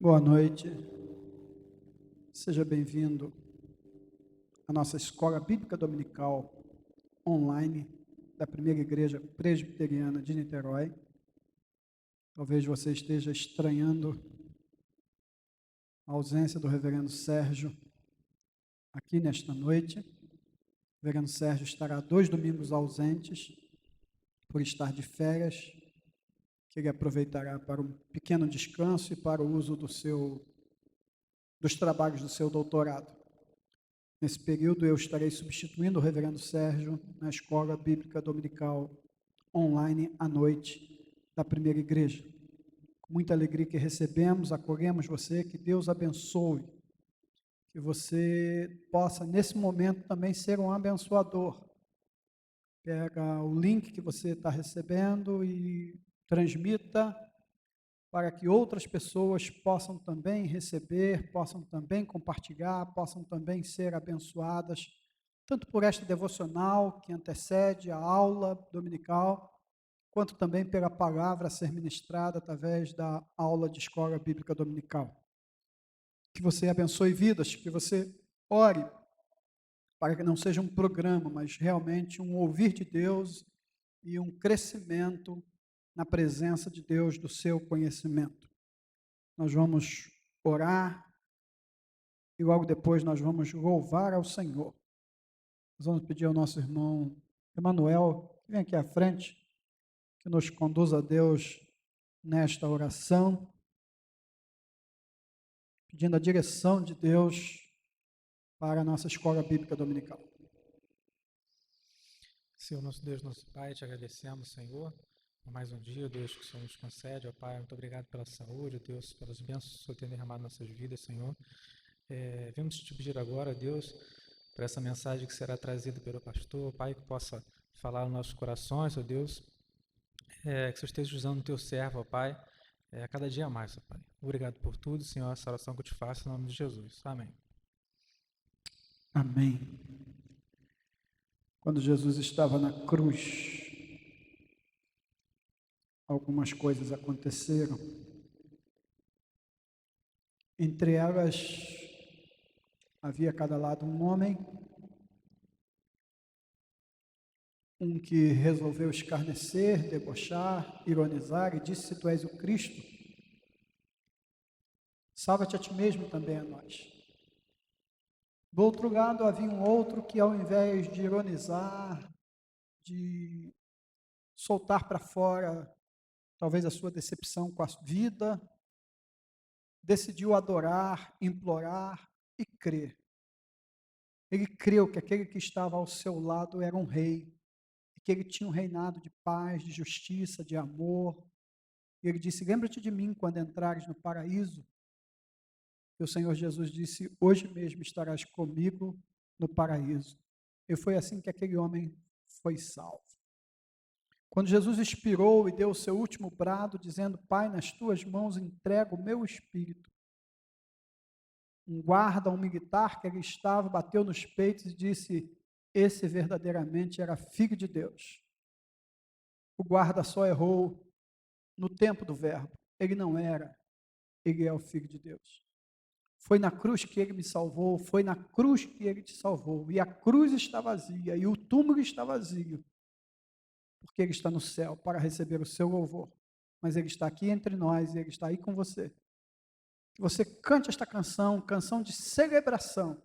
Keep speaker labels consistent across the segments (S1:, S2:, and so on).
S1: Boa noite, seja bem-vindo à nossa Escola Bíblica Dominical online da Primeira Igreja Presbiteriana de Niterói. Talvez você esteja estranhando a ausência do reverendo Sérgio aqui nesta noite. O reverendo Sérgio estará 2 domingos ausentes por estar de férias, que ele aproveitará para um pequeno descanso e para o uso dos trabalhos do seu doutorado. Nesse período, eu estarei substituindo o reverendo Sérgio na Escola Bíblica Dominical online à noite da Primeira Igreja. Com muita alegria que recebemos, acolhemos você, que Deus abençoe, que você possa, nesse momento, também ser um abençoador. Pega o link que você está recebendo e transmita para que outras pessoas possam também receber, possam também compartilhar, possam também ser abençoadas, tanto por esta devocional que antecede a aula dominical, quanto também pela palavra a ser ministrada através da aula de escola bíblica dominical. Que você abençoe vidas, que você ore para que não seja um programa, mas realmente um ouvir de Deus e um crescimento na presença de Deus, do seu conhecimento. Nós vamos orar e logo depois nós vamos louvar ao Senhor. Nós vamos pedir ao nosso irmão Emanuel, que vem aqui à frente, que nos conduza a Deus nesta oração, pedindo a direção de Deus para a nossa escola bíblica dominical.
S2: Senhor, nosso Deus, nosso Pai, te agradecemos, Senhor, por mais um dia, Deus, que o Senhor nos concede, ó Pai. Muito obrigado pela saúde, Deus, pelas bênçãos que o Senhor tem derramado em nossas vidas, Senhor. Vamos te pedir agora, Deus, por essa mensagem que será trazida pelo pastor, Pai, que possa falar nos nossos corações, ó Deus, que o Senhor esteja usando o teu servo, ó Pai, a cada dia mais, ó Pai. Obrigado por tudo, Senhor, essa oração que eu te faço em nome de Jesus. Amém.
S1: Amém. Quando Jesus estava na cruz, algumas coisas aconteceram. Entre elas, havia a cada lado um homem, um que resolveu escarnecer, debochar, ironizar e disse: se tu és o Cristo, salva-te a ti mesmo também a nós. Do outro lado, havia um outro que, ao invés de ironizar, de soltar para fora talvez a sua decepção com a vida, decidiu adorar, implorar e crer. Ele creu que aquele que estava ao seu lado era um rei, e que ele tinha um reinado de paz, de justiça, de amor. E ele disse: lembra-te de mim quando entrares no paraíso. E o Senhor Jesus disse: hoje mesmo estarás comigo no paraíso. E foi assim que aquele homem foi salvo. Quando Jesus expirou e deu o seu último brado, dizendo: Pai, nas tuas mãos entrego o meu espírito, um guarda, um militar que ali estava, bateu nos peitos e disse: esse verdadeiramente era filho de Deus. O guarda só errou no tempo do verbo. Ele não era, ele é o filho de Deus. Foi na cruz que ele me salvou, foi na cruz que ele te salvou. E a cruz está vazia, e o túmulo está vazio, porque ele está no céu para receber o seu louvor. Mas ele está aqui entre nós, e ele está aí com você. Que você cante esta canção, canção de celebração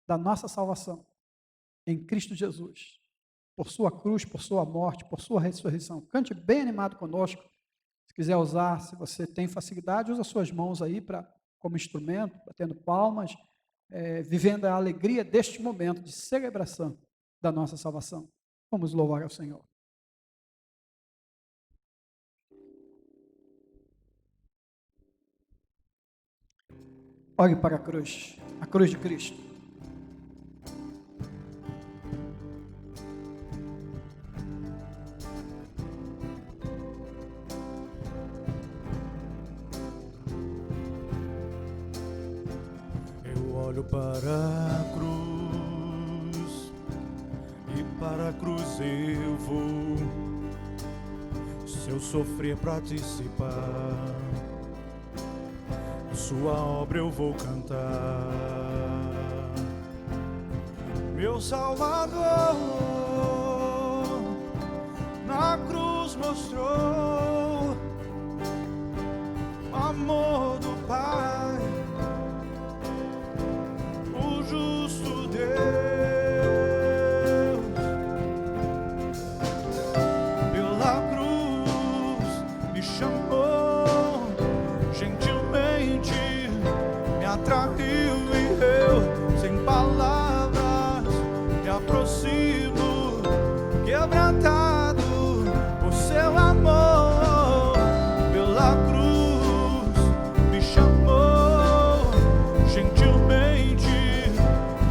S1: da nossa salvação em Cristo Jesus, por sua cruz, por sua morte, por sua ressurreição. Cante bem animado conosco. Se quiser usar, se você tem facilidade, usa suas mãos aí como instrumento, batendo palmas, vivendo a alegria deste momento de celebração da nossa salvação. Vamos louvar ao Senhor. Olhe para a cruz de Cristo.
S3: Eu olho para a cruz e para a cruz eu vou. Se eu sofrer participar, sua obra eu vou cantar. Meu Salvador na cruz mostrou o amor do Pai, o justo Deus. Pela cruz me chamou, gentilmente me atraiu e eu, sem palavras, me aproximo, quebrantado por seu amor. Pela cruz me chamou, gentilmente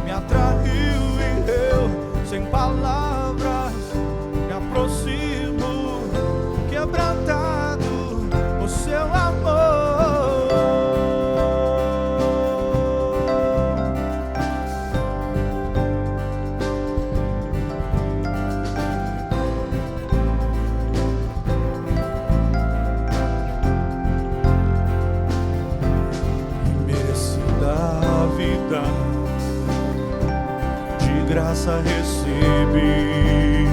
S3: me atraiu e eu, sem palavras, me aproximo, quebrantado por seu amor. De graça recebi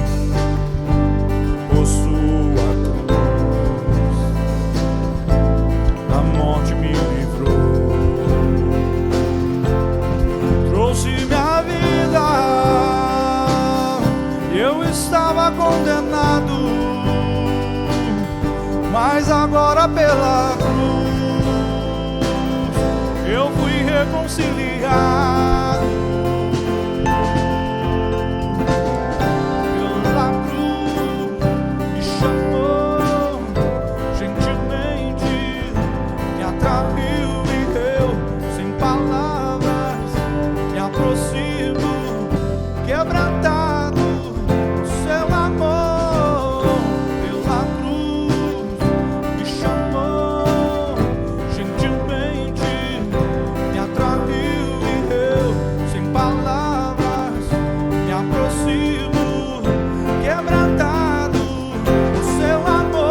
S3: por sua cruz, da morte me livrou, trouxe minha vida. Eu estava condenado, mas agora pela cruz eu fui reconciliado. Pela cruz me chamou, gentilmente me atraiu e eu, sem palavras, me aproximo, quebrantado por seu amor. Pela cruz me chamou, gentilmente me atraiu e eu, sem palavras, me aproximo, quebrantado por seu amor.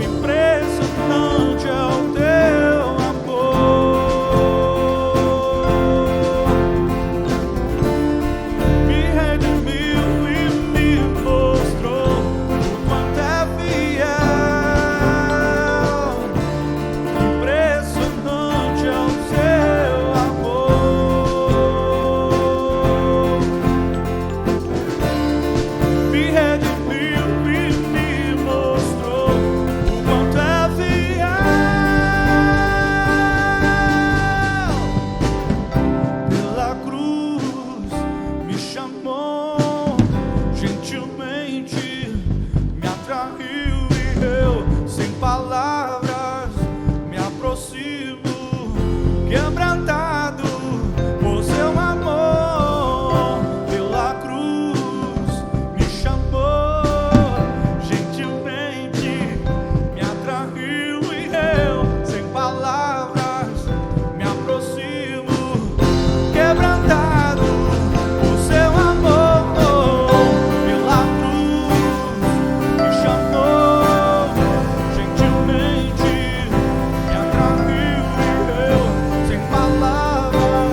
S3: Impressionante é o teu amor, me redimiu e me mostrou o quanto é fiel. Impressionante é o seu amor, me redimiu e me mostrou o quanto é fiel. Pela cruz me chamou, gentilmente me atraiu e eu, sem palavras, me aproximo, quebrantado por seu amor. Pela cruz me chamou, gentilmente me atraiu e eu, sem palavras, me aproximo, quebrantado por seu amor. Pela cruz me chamou, gentilmente me atraiu e eu, sem palavras,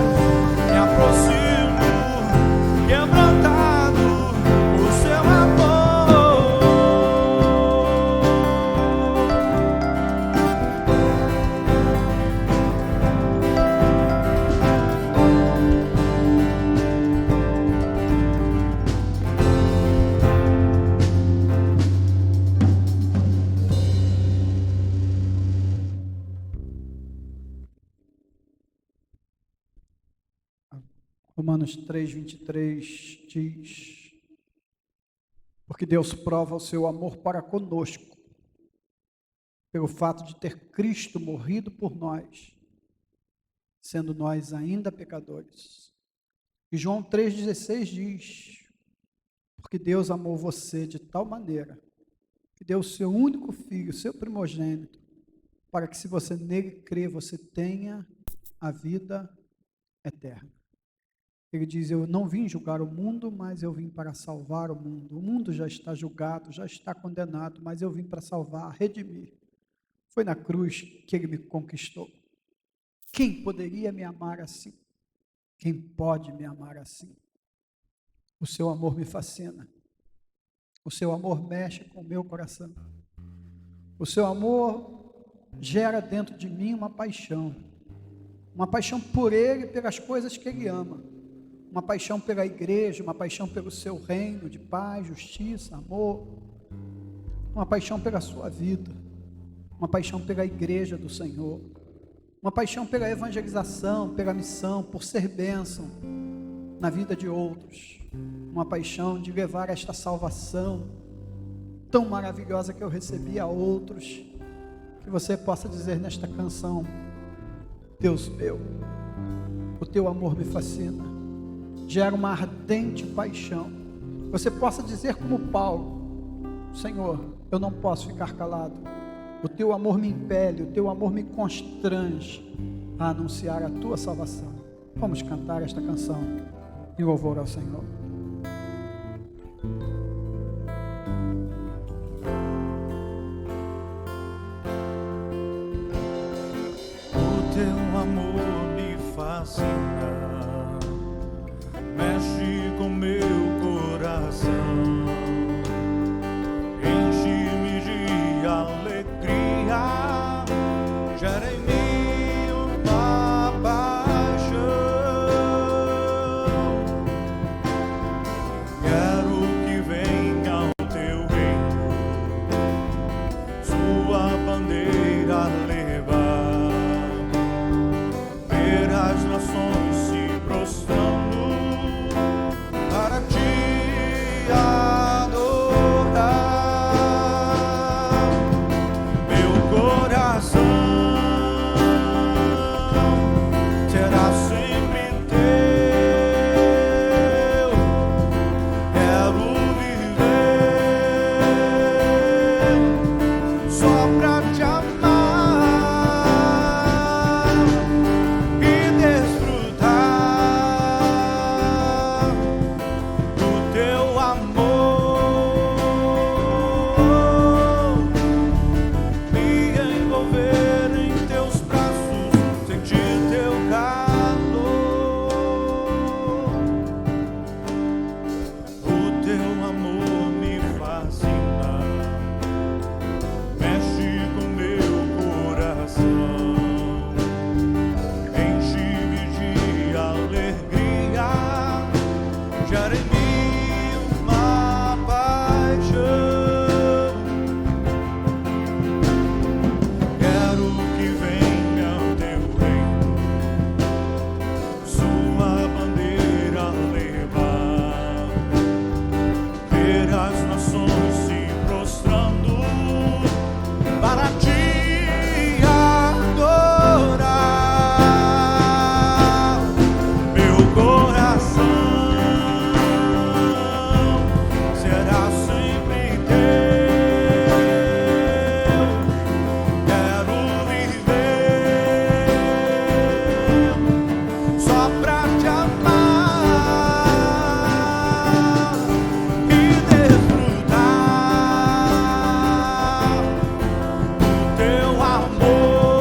S3: me aproximo, quebrantado por seu amor.
S1: Romanos 3:23 diz: porque Deus prova o seu amor para conosco, pelo fato de ter Cristo morrido por nós, sendo nós ainda pecadores. E João 3,16 diz: porque Deus amou você de tal maneira, que deu o seu único filho, seu primogênito, para que se você nele crer, você tenha a vida eterna. Ele diz: eu não vim julgar o mundo, mas eu vim para salvar o mundo. O mundo já está julgado, já está condenado, mas eu vim para salvar, redimir. Foi na cruz que Ele me conquistou. Quem poderia me amar assim? Quem pode me amar assim? O seu amor me fascina. O seu amor mexe com o meu coração. O seu amor gera dentro de mim uma paixão por Ele e pelas coisas que Ele ama, uma paixão pela igreja, uma paixão pelo seu reino de paz, justiça, amor, uma paixão pela sua vida, uma paixão pela igreja do Senhor, uma paixão pela evangelização, pela missão, por ser bênção na vida de outros, uma paixão de levar esta salvação tão maravilhosa que eu recebi a outros, que você possa dizer nesta canção: Deus meu, o teu amor me fascina, gera uma ardente paixão. Você possa dizer como Paulo: Senhor, eu não posso ficar calado, o teu amor me impele, o teu amor me constrange a anunciar a tua salvação. Vamos cantar esta canção em louvor ao Senhor.
S3: O teu amor me fascina, mexe com meu coração, enche-me de alegria, gera em mim uma paixão. Quero que venha o teu reino, sua bandeira levar, ver as nações se prostrando para te adorar. Meu coração será sempre teu. Quero viver só pra te amar e desfrutar do teu amor, me envolver em teus braços, sentir teu calor. O teu amor me fascina, mexe com meu coração, enche-me de alegria, gera em mim uma paixão. Quero que venha o teu reino, sua bandeira levar, ver as nações se prostrando para te adorar. Meu coração será sempre teu. Quero viver só pra te amar e desfrutar do teu amor,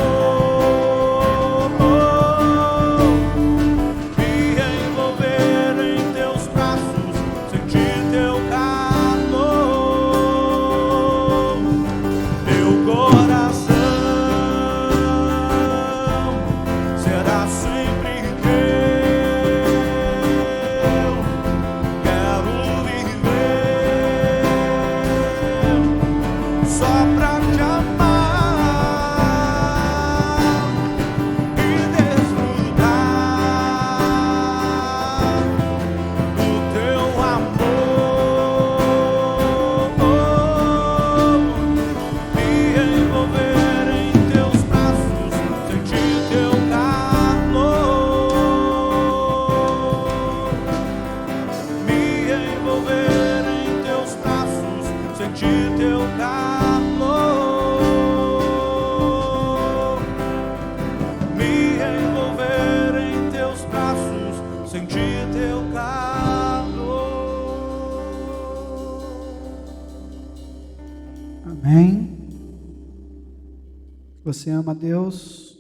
S3: me envolver em teus braços, sentir teu calor. Meu coração será sempre teu. Quero viver só pra te amar e desfrutar do teu amor, me envolver em teus braços, sentir teu calor, me envolver em teus braços, sentir teu calor, me envolver em teus braços, sentir teu calor.
S1: Amém. Você ama a Deus?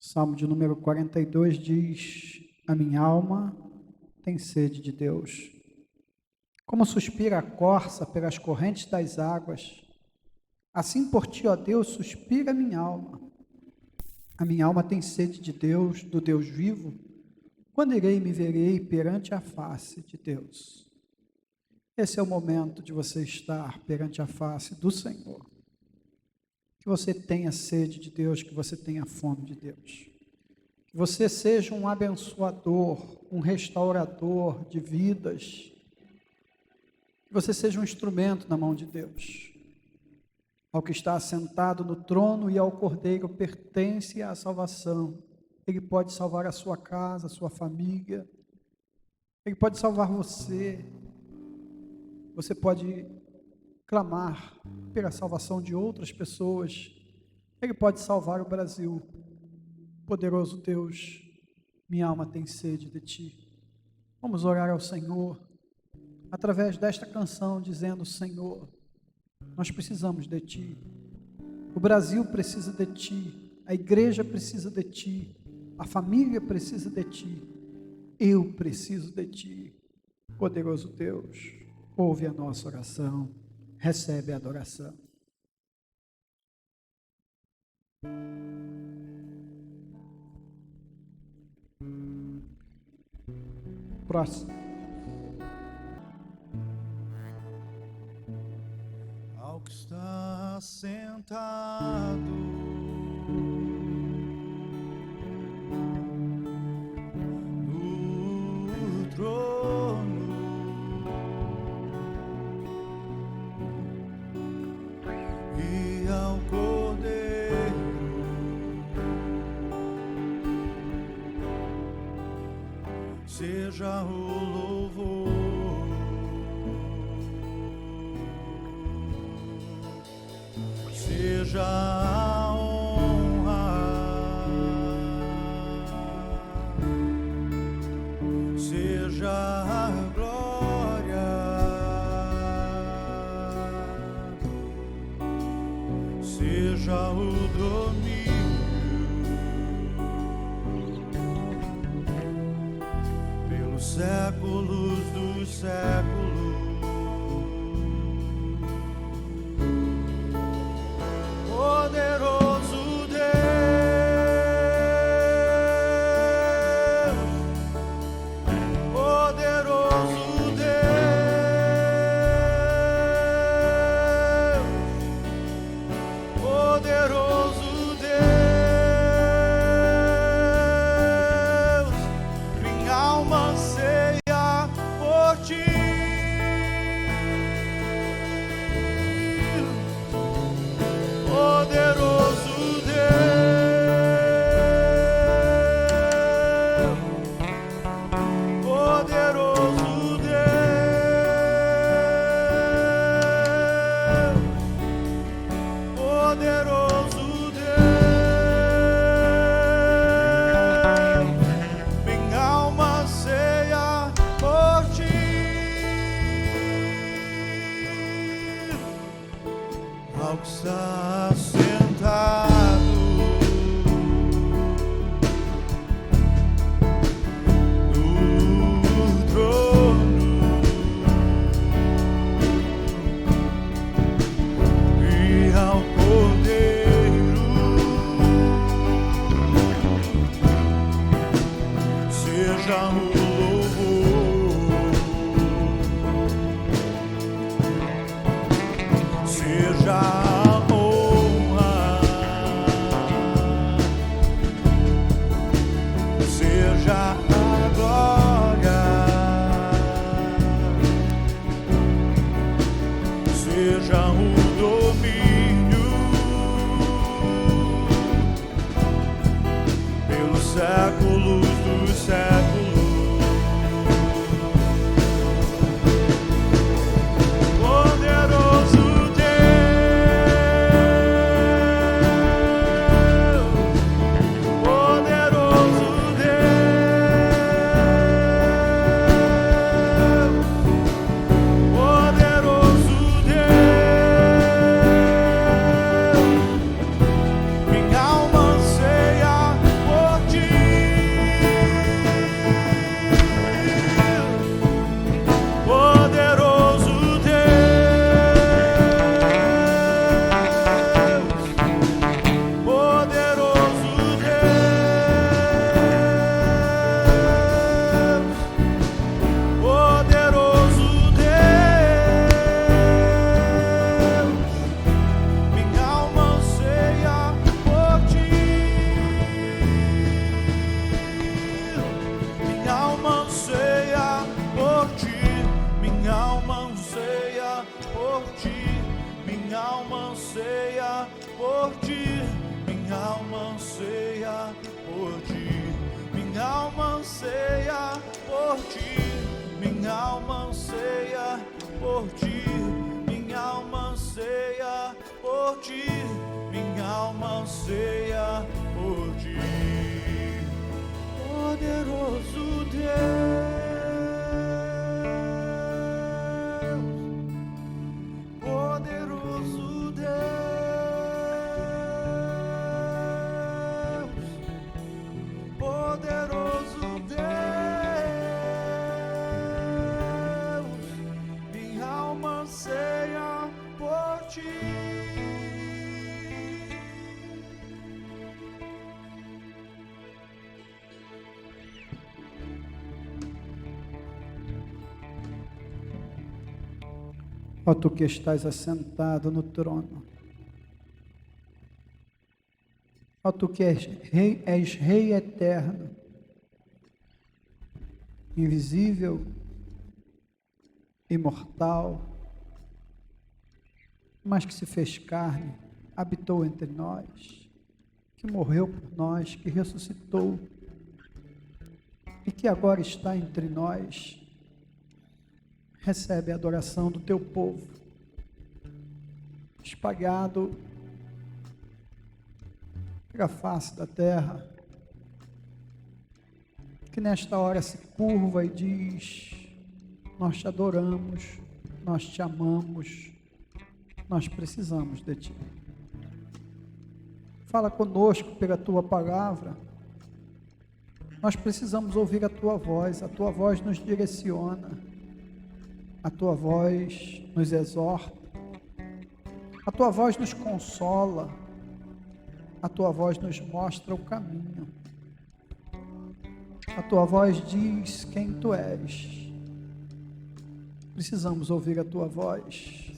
S1: Salmo de número 42 diz: a minha alma tem sede de Deus. Como suspira a corça pelas correntes das águas, assim por ti, ó Deus, suspira a minha alma. A minha alma tem sede de Deus, do Deus vivo. Quando irei e me verei perante a face de Deus? Esse é o momento de você estar perante a face do Senhor. Que você tenha sede de Deus, que você tenha fome de Deus. Que você seja um abençoador, um restaurador de vidas. Que você seja um instrumento na mão de Deus. Ao que está assentado no trono e ao Cordeiro pertence a salvação. Ele pode salvar a sua casa, a sua família. Ele pode salvar você. Você pode clamar pela salvação de outras pessoas. Ele pode salvar o Brasil. Poderoso Deus, minha alma tem sede de ti. Vamos orar ao Senhor, através desta canção, dizendo: Senhor, nós precisamos de ti. O Brasil precisa de ti. A igreja precisa de ti. A família precisa de ti. Eu preciso de ti. Poderoso Deus, ouve a nossa oração. Recebe a adoração. Próximo.
S3: Ao que está sentado no trono, e ao Cordeiro seja o louvor, seja a honra, seja a glória, seja o domínio pelos séculos dos séculos. Poderoso Deus, poderoso Deus, poderoso Deus, minha alma anseia por ti. Poderoso Deus, poderoso Deus, poderoso Deus, minha alma anseia por ti. Ao que está sentado no trono, e ao Cordeiro seja o louvor, seja a honra, por ti, minha alma anseia por ti, minha alma anseia por ti. Poderoso Deus, poderoso Deus, poderoso Deus, minha alma anseia por ti.
S1: Ó tu que estás assentado no trono, ó tu que és rei eterno, invisível, imortal, mas que se fez carne, habitou entre nós, que morreu por nós, que ressuscitou e que agora está entre nós. Recebe a adoração do teu povo, espalhado pela face da terra, que nesta hora se curva e diz: nós te adoramos, nós te amamos, nós precisamos de ti. Fala conosco pela tua palavra, nós precisamos ouvir a tua voz nos direciona, a tua voz nos exorta, a tua voz nos consola, a tua voz nos mostra o caminho, a tua voz diz quem tu és. Precisamos ouvir a tua voz,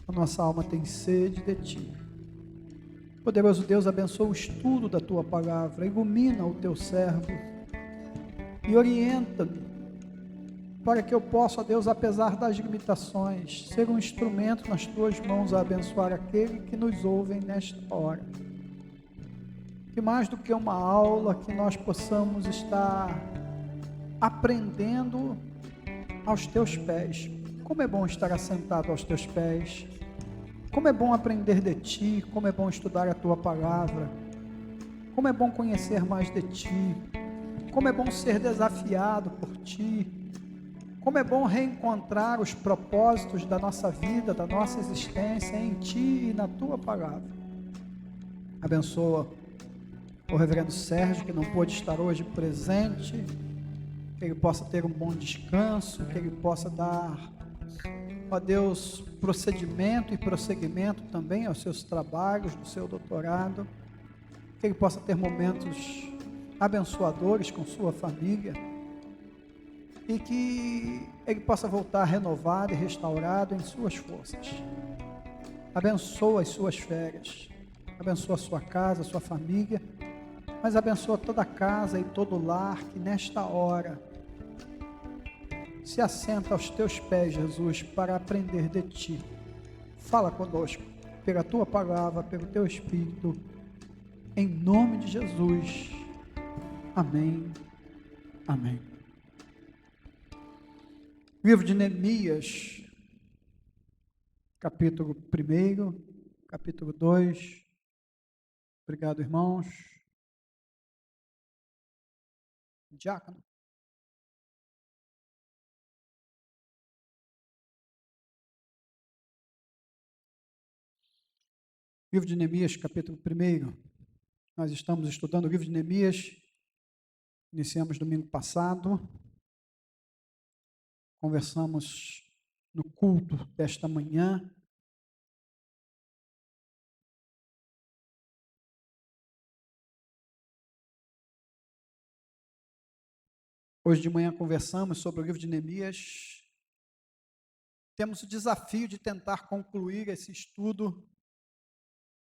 S1: a nossa alma tem sede de ti. Poderoso Deus, abençoa o estudo da tua palavra, ilumina o teu servo e orienta-me, para que eu possa, ó Deus, apesar das limitações, ser um instrumento nas tuas mãos a abençoar aquele que nos ouvem nesta hora. Que mais do que uma aula, que nós possamos estar aprendendo aos teus pés. Como é bom estar assentado aos teus pés, como é bom aprender de ti, como é bom estudar a tua palavra, como é bom conhecer mais de ti, como é bom ser desafiado por ti, como é bom reencontrar os propósitos da nossa vida, da nossa existência em ti e na tua palavra. Abençoa o reverendo Sérgio, que não pôde estar hoje presente, que ele possa ter um bom descanso, que ele possa dar, ó Deus, procedimento e prosseguimento também aos seus trabalhos, do seu doutorado, que ele possa ter momentos abençoadores com sua família, e que ele possa voltar renovado e restaurado em suas forças. Abençoa as suas férias, abençoa a sua casa, a sua família, mas abençoa toda a casa e todo o lar que nesta hora se assenta aos teus pés, Jesus, para aprender de ti. Fala conosco, pela tua palavra, pelo teu Espírito, em nome de Jesus. Amém. Amém. Livro de Neemias, capítulo 1, capítulo 2. Obrigado, irmãos. Diácono. Livro de Neemias, capítulo 1. Nós estamos estudando o livro de Neemias. Iniciamos domingo passado. Conversamos no culto desta manhã. Hoje de manhã conversamos sobre o livro de Neemias. Temos o desafio de tentar concluir esse estudo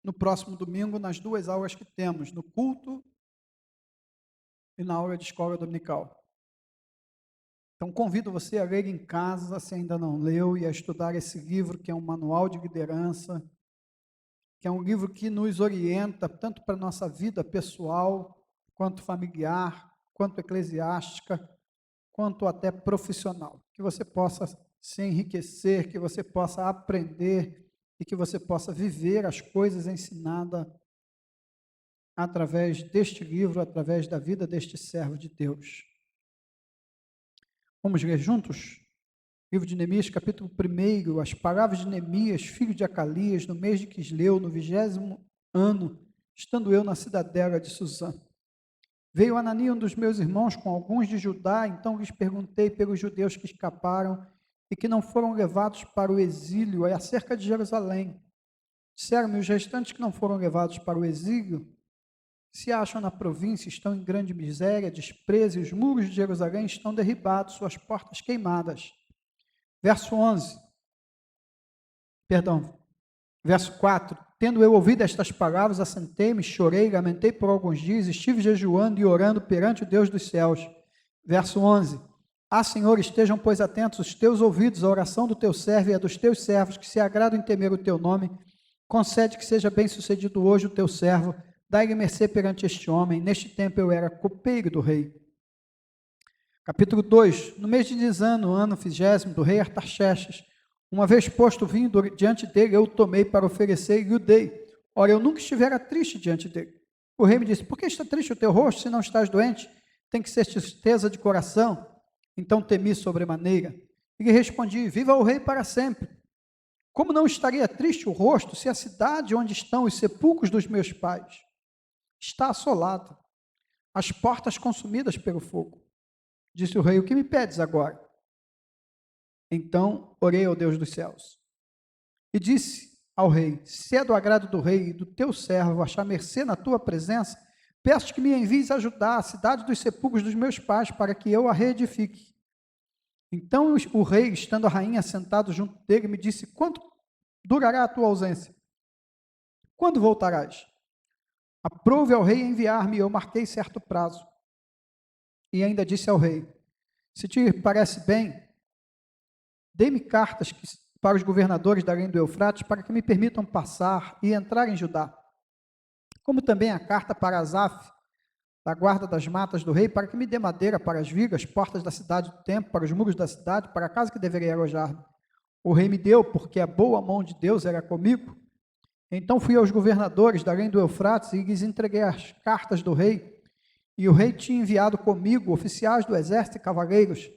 S1: no próximo domingo, nas duas aulas que temos, no culto e na aula de escola dominical. Então, convido você a ler em casa, se ainda não leu, e a estudar esse livro, que é um manual de liderança, que é um livro que nos orienta tanto para a nossa vida pessoal, quanto familiar, quanto eclesiástica, quanto até profissional. Que você possa se enriquecer, que você possa aprender e que você possa viver as coisas ensinadas através deste livro, através da vida deste servo de Deus. Vamos ler juntos? Livro de Neemias, capítulo 1, as palavras de Neemias, filho de Acalias, no mês de Quisleu, no 20º ano, estando eu na cidadela de Suzã. Veio Anania, um dos meus irmãos, com alguns de Judá, então lhes perguntei pelos judeus que escaparam e que não foram levados para o exílio acerca de Jerusalém. Disseram-me, os restantes que não foram levados para o exílio se acham na província, estão em grande miséria, desprezo, e os muros de Jerusalém estão derribados, suas portas queimadas. Verso 4. Tendo eu ouvido estas palavras, assentei-me, chorei, lamentei por alguns dias, estive jejuando e orando perante o Deus dos céus. Verso 11. Senhor, estejam, pois, atentos os teus ouvidos à oração do teu servo e a dos teus servos, que se agradam em temer o teu nome. Concede que seja bem sucedido hoje o teu servo. Dai-lhe mercê perante este homem. Neste tempo eu era copeiro do rei. Capítulo 2. No mês de Nisano, ano 20º, do rei Artaxerxes, uma vez posto o vinho diante dele, eu o tomei para oferecer e o dei. Ora, eu nunca estivera triste diante dele. O rei me disse, por que está triste o teu rosto, se não estás doente? Tem que ser tristeza de coração. Então temi sobremaneira. E lhe respondi, viva o rei para sempre. Como não estaria triste o rosto, se a cidade onde estão os sepulcros dos meus pais está assolada, as portas consumidas pelo fogo? Disse o rei, o que me pedes agora? Então orei ao Deus dos céus. E disse ao rei, se é do agrado do rei e do teu servo achar mercê na tua presença, peço que me envies ajudar a cidade dos sepulcros dos meus pais, para que eu a reedifique. Então o rei, estando a rainha sentado junto dele, me disse, quanto durará a tua ausência? Quando voltarás? Aprove ao rei enviar-me, eu marquei certo prazo. E ainda disse ao rei, se te parece bem, dê-me cartas para os governadores da além do Eufrates, para que me permitam passar e entrar em Judá. Como também a carta para Asaf, da guarda das matas do rei, para que me dê madeira para as vigas, portas da cidade do templo, para os muros da cidade, para a casa que deveria alojar-me. O rei me deu, porque a boa mão de Deus era comigo. Então fui aos governadores da além do Eufrates e lhes entreguei as cartas do rei. E o rei tinha enviado comigo oficiais do exército e cavaleiros.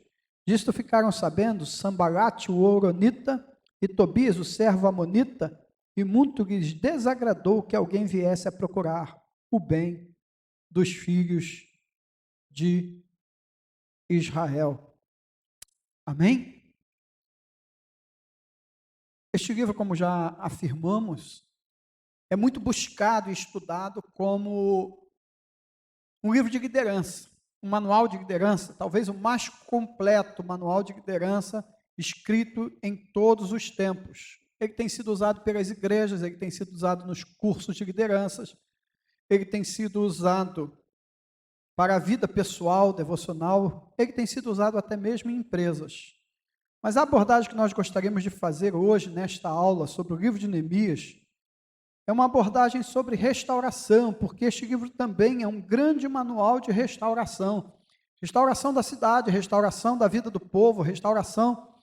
S1: Disto ficaram sabendo Sambalate, o Horonita, e Tobias, o servo amonita, e muito lhes desagradou que alguém viesse a procurar o bem dos filhos de Israel. Amém? Este livro, como já afirmamos, é muito buscado e estudado como um livro de liderança, um manual de liderança, talvez o mais completo manual de liderança escrito em todos os tempos. Ele tem sido usado pelas igrejas, ele tem sido usado nos cursos de lideranças, ele tem sido usado para a vida pessoal, devocional, ele tem sido usado até mesmo em empresas. Mas a abordagem que nós gostaríamos de fazer hoje, nesta aula, sobre o livro de Neemias, é uma abordagem sobre restauração, porque este livro também é um grande manual de restauração. Restauração da cidade, restauração da vida do povo, restauração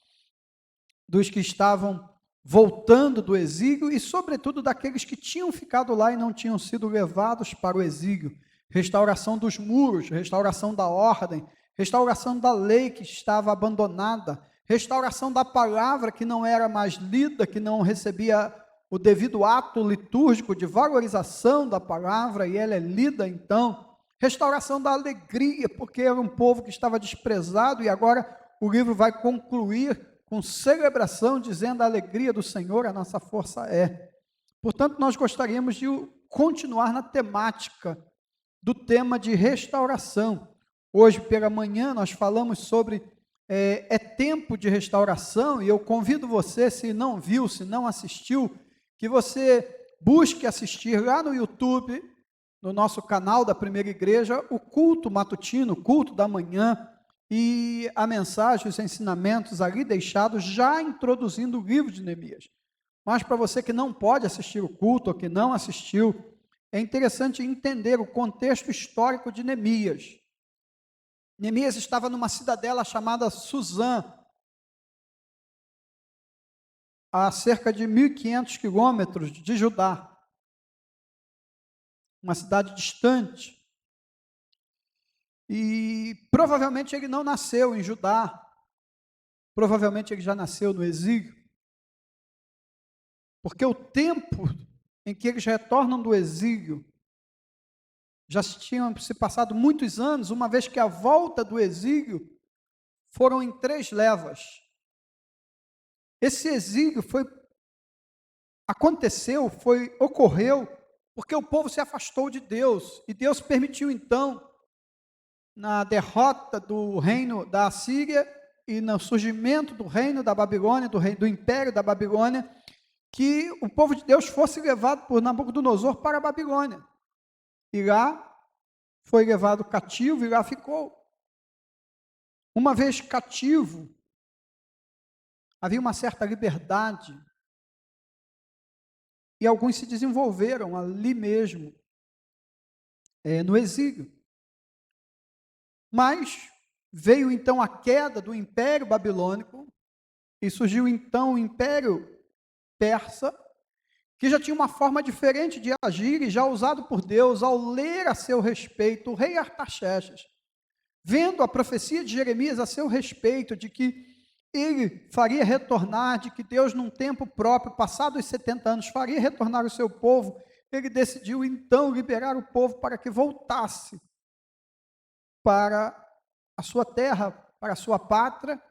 S1: dos que estavam voltando do exílio e, sobretudo, daqueles que tinham ficado lá e não tinham sido levados para o exílio. Restauração dos muros, restauração da ordem, restauração da lei que estava abandonada, restauração da palavra que não era mais lida, que não recebia o devido ato litúrgico de valorização da palavra, e ela é lida então. Restauração da alegria, porque era um povo que estava desprezado, e agora o livro vai concluir com celebração, dizendo a alegria do Senhor, a nossa força é. Portanto, nós gostaríamos de continuar na temática do tema de restauração. Hoje, pela manhã, nós falamos sobre é tempo de restauração, e eu convido você, se não viu, se não assistiu, que você busque assistir lá no YouTube, no nosso canal da Primeira Igreja, o culto matutino, o culto da manhã, e a mensagem, os ensinamentos ali deixados, já introduzindo o livro de Neemias. Mas para você que não pode assistir o culto, ou que não assistiu, é interessante entender o contexto histórico de Neemias. Neemias estava numa cidadela chamada Suzã, a cerca de 1.500 quilômetros de Judá, uma cidade distante. E provavelmente ele não nasceu em Judá, provavelmente ele já nasceu no exílio, porque o tempo em que eles retornam do exílio, já tinham se passado muitos anos, uma vez que a volta do exílio foram em 3 levas. Esse exílio ocorreu porque o povo se afastou de Deus, e Deus permitiu então, na derrota do reino da Assíria e no surgimento do reino da Babilônia, do império da Babilônia, que o povo de Deus fosse levado por Nabucodonosor para a Babilônia. E lá foi levado cativo e lá ficou. Uma vez cativo, havia uma certa liberdade e alguns se desenvolveram ali mesmo, no exílio. Mas veio então a queda do Império Babilônico e surgiu então o Império Persa, que já tinha uma forma diferente de agir e já usado por Deus ao ler a seu respeito o rei Artaxerxes, vendo a profecia de Jeremias a seu respeito, de que ele faria retornar, de que Deus num tempo próprio, passados os 70 anos, faria retornar o seu povo, ele decidiu então liberar o povo para que voltasse para a sua terra, para a sua pátria,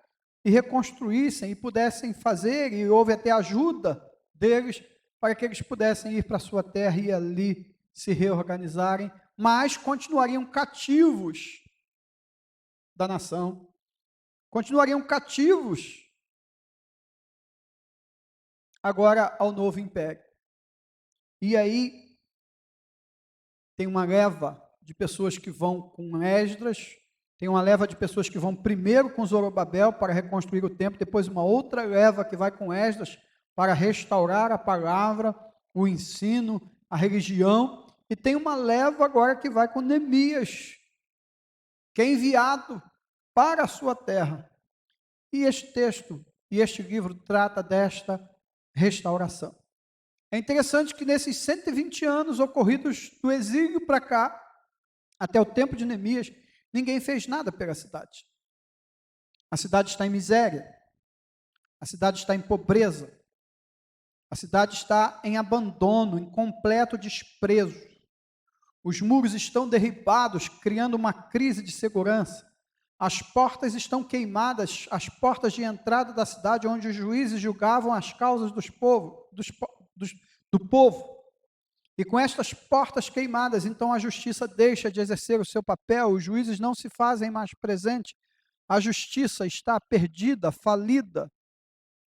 S1: e reconstruíssem e pudessem fazer, e houve até ajuda deles, para que eles pudessem ir para a sua terra e ali se reorganizarem, mas continuariam cativos da nação, continuariam cativos agora ao novo império. E aí tem uma leva de pessoas que vão com Esdras, tem uma leva de pessoas que vão primeiro com Zorobabel para reconstruir o templo, depois uma outra leva que vai com Esdras para restaurar a palavra, o ensino, a religião, e tem uma leva agora que vai com Neemias, que é enviado para a sua terra. E este texto e este livro trata desta restauração. É interessante que nesses 120 anos ocorridos do exílio para cá, até o tempo de Neemias, ninguém fez nada pela cidade. A cidade está em miséria, a cidade está em pobreza, a cidade está em abandono, em completo desprezo. Os muros estão derribados, criando uma crise de segurança. As portas estão queimadas, as portas de entrada da cidade, onde os juízes julgavam as causas do povo. E com estas portas queimadas, então a justiça deixa de exercer o seu papel, os juízes não se fazem mais presentes, a justiça está perdida, falida.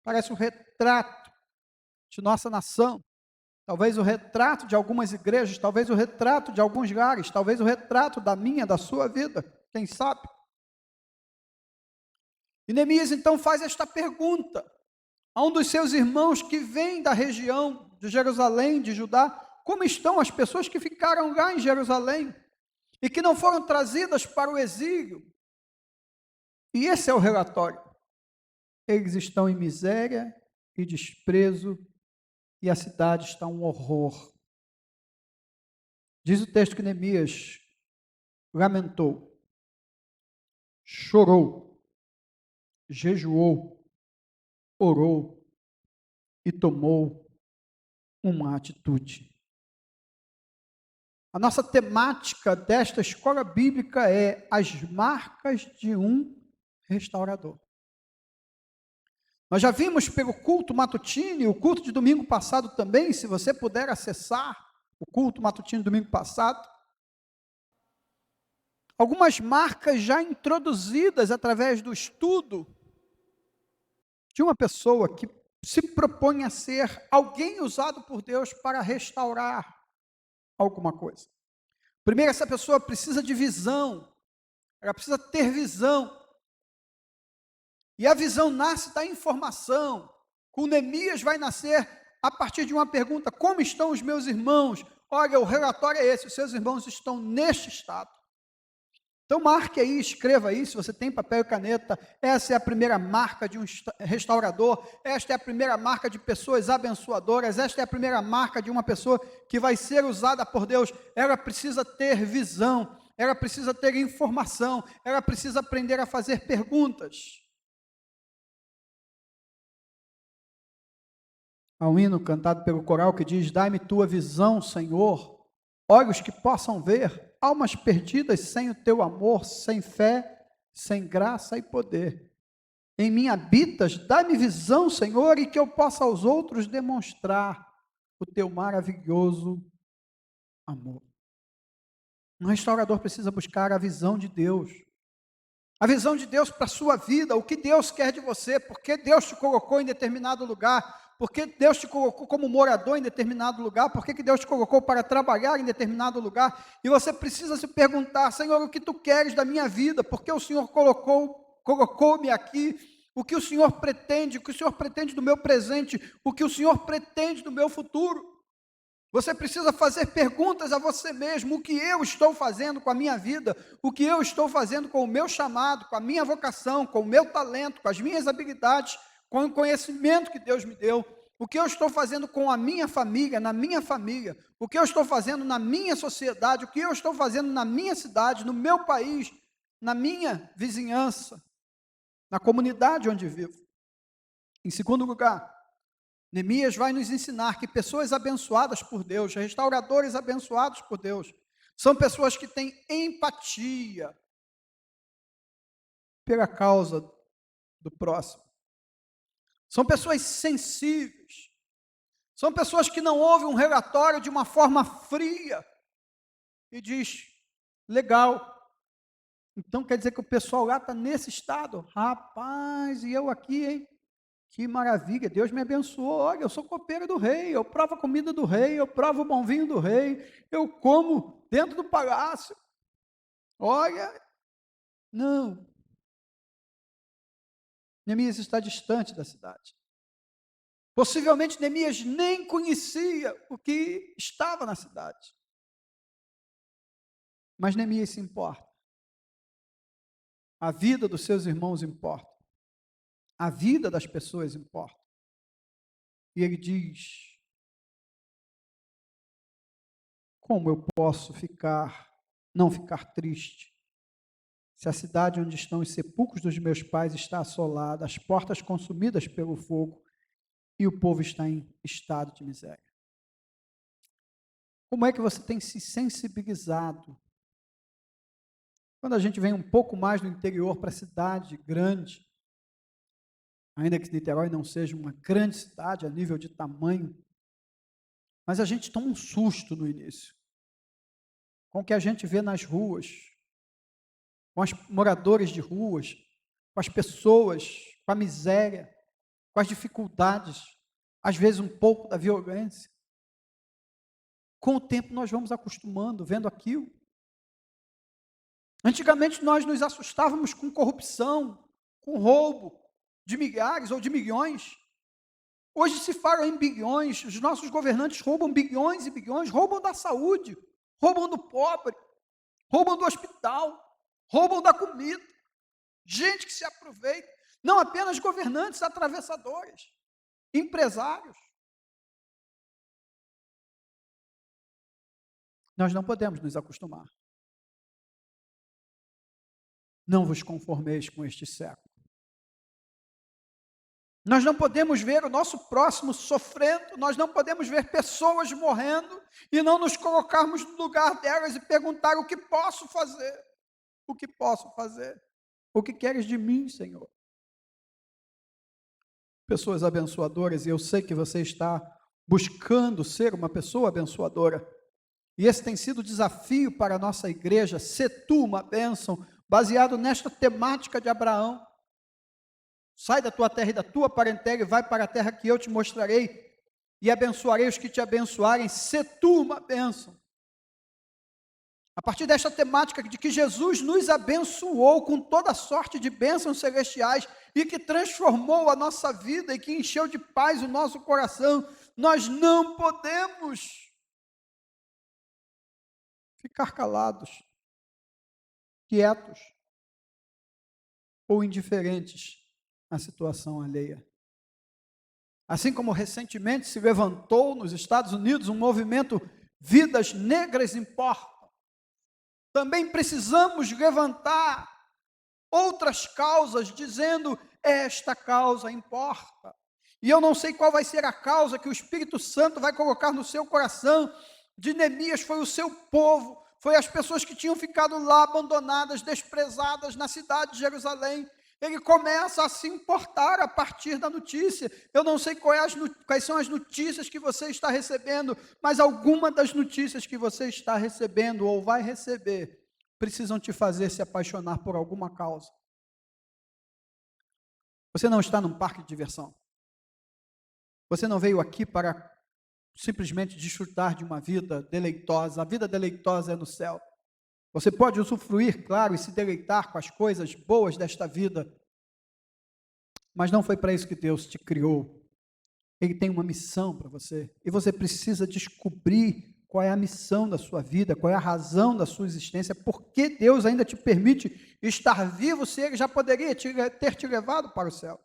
S1: Parece um retrato de nossa nação, talvez o retrato de algumas igrejas, talvez o retrato de alguns lares, talvez o retrato da minha, da sua vida, quem sabe? E Neemias então faz esta pergunta a um dos seus irmãos que vem da região de Jerusalém, de Judá: como estão as pessoas que ficaram lá em Jerusalém e que não foram trazidas para o exílio? E esse é o relatório. Eles estão em miséria e desprezo, e a cidade está um horror. Diz o texto que Neemias lamentou, chorou, jejuou, orou e tomou uma atitude. A nossa temática desta escola bíblica é as marcas de um restaurador. Nós já vimos pelo culto matutino e o culto de domingo passado também, se você puder acessar o culto matutino de domingo passado, algumas marcas já introduzidas através do estudo de uma pessoa que se propõe a ser alguém usado por Deus para restaurar alguma coisa. Primeiro, essa pessoa precisa de visão, ela precisa ter visão. E a visão nasce da informação. Com Neemias vai nascer a partir de uma pergunta: como estão os meus irmãos? Olha, o relatório é esse, os seus irmãos estão neste estado. Então marque aí, escreva aí, se você tem papel e caneta. Essa é a primeira marca de um restaurador, esta é a primeira marca de pessoas abençoadoras, esta é a primeira marca de uma pessoa que vai ser usada por Deus. Ela precisa ter visão, ela precisa ter informação, ela precisa aprender a fazer perguntas. Há um hino cantado pelo coral que diz: dai-me tua visão, Senhor, olhos que possam ver, almas perdidas sem o teu amor, sem fé, sem graça e poder. Em mim habitas, dai-me visão, Senhor, e que eu possa aos outros demonstrar o teu maravilhoso amor. Um restaurador precisa buscar a visão de Deus. A visão de Deus para a sua vida, o que Deus quer de você, porque Deus te colocou em determinado lugar, porque Deus te colocou como morador em determinado lugar, porque que Deus te colocou para trabalhar em determinado lugar, e você precisa se perguntar: Senhor, o que tu queres da minha vida? Porque o Senhor colocou-me aqui, o que o Senhor pretende do meu presente, o que o Senhor pretende do meu futuro. Você precisa fazer perguntas a você mesmo: o que eu estou fazendo com a minha vida, o que eu estou fazendo com o meu chamado, com a minha vocação, com o meu talento, com as minhas habilidades, com o conhecimento que Deus me deu, o que eu estou fazendo com a minha família, na minha família, o que eu estou fazendo na minha sociedade, o que eu estou fazendo na minha cidade, no meu país, na minha vizinhança, na comunidade onde vivo. Em segundo lugar, Neemias vai nos ensinar que pessoas abençoadas por Deus, restauradores abençoados por Deus, são pessoas que têm empatia pela causa do próximo. São pessoas sensíveis. São pessoas que não ouvem um relatório de uma forma fria e diz: legal. Então quer dizer que o pessoal lá está nesse estado? Rapaz, e eu aqui, hein? Que maravilha, Deus me abençoou. Olha, eu sou copeiro do rei, eu provo a comida do rei, eu provo o bom vinho do rei, eu como dentro do palácio. Olha, não. Neemias está distante da cidade. Possivelmente Neemias nem conhecia o que estava na cidade. Mas Neemias se importa. A vida dos seus irmãos importa. A vida das pessoas importa. E ele diz: como eu posso não ficar triste, se a cidade onde estão os sepulcros dos meus pais está assolada, as portas consumidas pelo fogo, e o povo está em estado de miséria? Como é que você tem se sensibilizado? Quando a gente vem um pouco mais no interior para a cidade grande, ainda que Niterói não seja uma grande cidade a nível de tamanho, mas a gente toma um susto no início, com o que a gente vê nas ruas, com os moradores de ruas, com as pessoas, com a miséria, com as dificuldades, às vezes um pouco da violência. Com o tempo nós vamos acostumando, vendo aquilo. Antigamente nós nos assustávamos com corrupção, com roubo de milhares ou de milhões. Hoje se fala em bilhões, os nossos governantes roubam bilhões e bilhões, roubam da saúde, roubam do pobre, roubam do hospital, roubam da comida. Gente que se aproveita, não apenas governantes, atravessadores, empresários. Nós não podemos nos acostumar. Não vos conformeis com este século. Nós não podemos ver o nosso próximo sofrendo, nós não podemos ver pessoas morrendo e não nos colocarmos no lugar delas e perguntar: o que posso fazer? O que posso fazer? O que queres de mim, Senhor? Pessoas abençoadoras, e eu sei que você está buscando ser uma pessoa abençoadora. E esse tem sido o desafio para a nossa igreja: ser tu uma bênção, baseado nesta temática de Abraão. Sai da tua terra e da tua parentela e vai para a terra que eu te mostrarei, e abençoarei os que te abençoarem. Ser tu uma bênção. A partir desta temática de que Jesus nos abençoou com toda sorte de bênçãos celestiais e que transformou a nossa vida e que encheu de paz o nosso coração, nós não podemos ficar calados quietos ou indiferentes à situação alheia. Assim como recentemente se levantou nos Estados Unidos um movimento Vidas Negras Importam, também precisamos levantar outras causas dizendo esta causa importa. E eu não sei qual vai ser a causa que o Espírito Santo vai colocar no seu coração. De Neemias foi o seu povo, foi as pessoas que tinham ficado lá abandonadas, desprezadas na cidade de Jerusalém. Ele começa a se importar a partir da notícia. Eu não sei quais são as notícias que você está recebendo, mas alguma das notícias que você está recebendo ou vai receber precisam te fazer se apaixonar por alguma causa. Você não está num parque de diversão. Você não veio aqui para simplesmente desfrutar de uma vida deleitosa. A vida deleitosa é no céu. Você pode usufruir, claro, e se deleitar com as coisas boas desta vida, mas não foi para isso que Deus te criou. Ele tem uma missão para você, e você precisa descobrir qual é a missão da sua vida, qual é a razão da sua existência, por que Deus ainda te permite estar vivo se Ele já poderia ter te levado para o céu.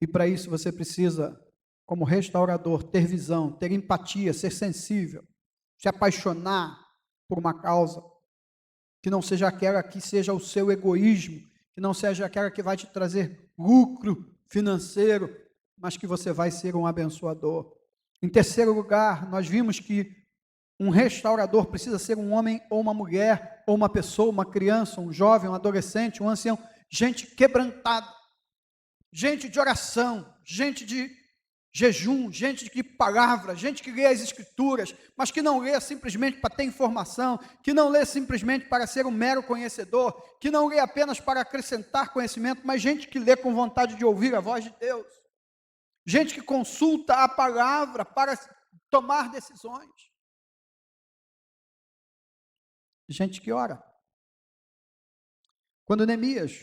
S1: E para isso você precisa, como restaurador, ter visão, ter empatia, ser sensível, se apaixonar por uma causa, que não seja aquela que seja o seu egoísmo, que não seja aquela que vai te trazer lucro financeiro, mas que você vai ser um abençoador. Em terceiro lugar, nós vimos que um restaurador precisa ser um homem ou uma mulher, ou uma pessoa, uma criança, um jovem, um adolescente, um ancião, gente quebrantada, gente de oração, gente de jejum, gente de palavra, gente que lê as escrituras, mas que não lê simplesmente para ter informação, que não lê simplesmente para ser um mero conhecedor, que não lê apenas para acrescentar conhecimento, mas gente que lê com vontade de ouvir a voz de Deus, gente que consulta a palavra para tomar decisões, gente que ora. Quando Neemias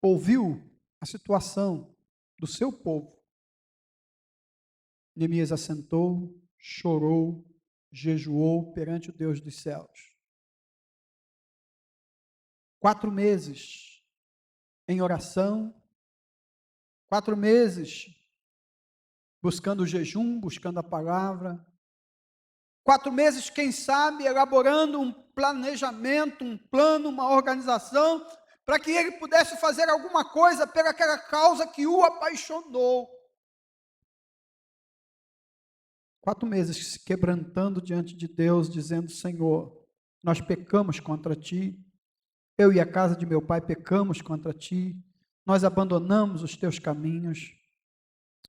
S1: ouviu a situação do seu povo, Neemias assentou, chorou, jejuou perante o Deus dos céus. 4 meses em oração, 4 meses buscando o jejum, buscando a palavra, 4 meses, quem sabe, elaborando um planejamento, um plano, uma organização, para que ele pudesse fazer alguma coisa pelaquela causa que o apaixonou. 4 meses se quebrantando diante de Deus, dizendo: Senhor, nós pecamos contra Ti, eu e a casa de meu pai pecamos contra Ti, nós abandonamos os Teus caminhos,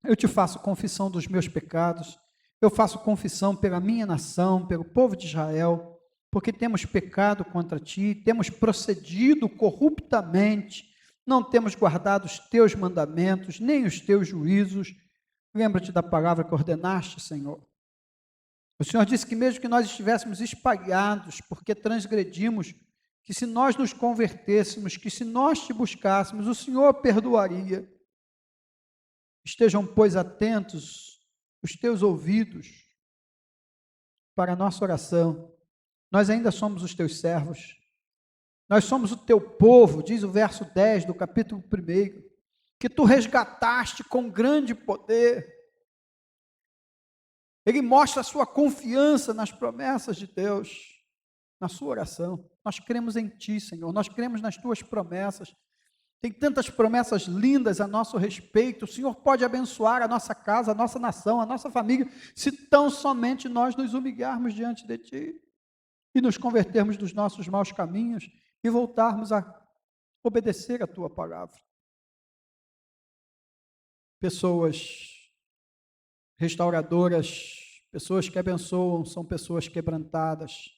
S1: eu Te faço confissão dos meus pecados, eu faço confissão pela minha nação, pelo povo de Israel, porque temos pecado contra Ti, temos procedido corruptamente, não temos guardado os Teus mandamentos, nem os Teus juízos. Lembra-te da palavra que ordenaste, Senhor. O Senhor disse que mesmo que nós estivéssemos espalhados, porque transgredimos, que se nós nos convertêssemos, que se nós Te buscássemos, o Senhor perdoaria. Estejam, pois, atentos os Teus ouvidos para a nossa oração. Nós ainda somos os Teus servos. Nós somos o Teu povo, diz o verso 10 do capítulo 1, que Tu resgataste com grande poder. Ele mostra a sua confiança nas promessas de Deus, na sua oração. Nós cremos em Ti, Senhor, nós cremos nas Tuas promessas. Tem tantas promessas lindas a nosso respeito. O Senhor pode abençoar a nossa casa, a nossa nação, a nossa família, se tão somente nós nos humilharmos diante de Ti e nos convertermos dos nossos maus caminhos e voltarmos a obedecer a Tua palavra. Pessoas restauradoras, pessoas que abençoam, são pessoas quebrantadas.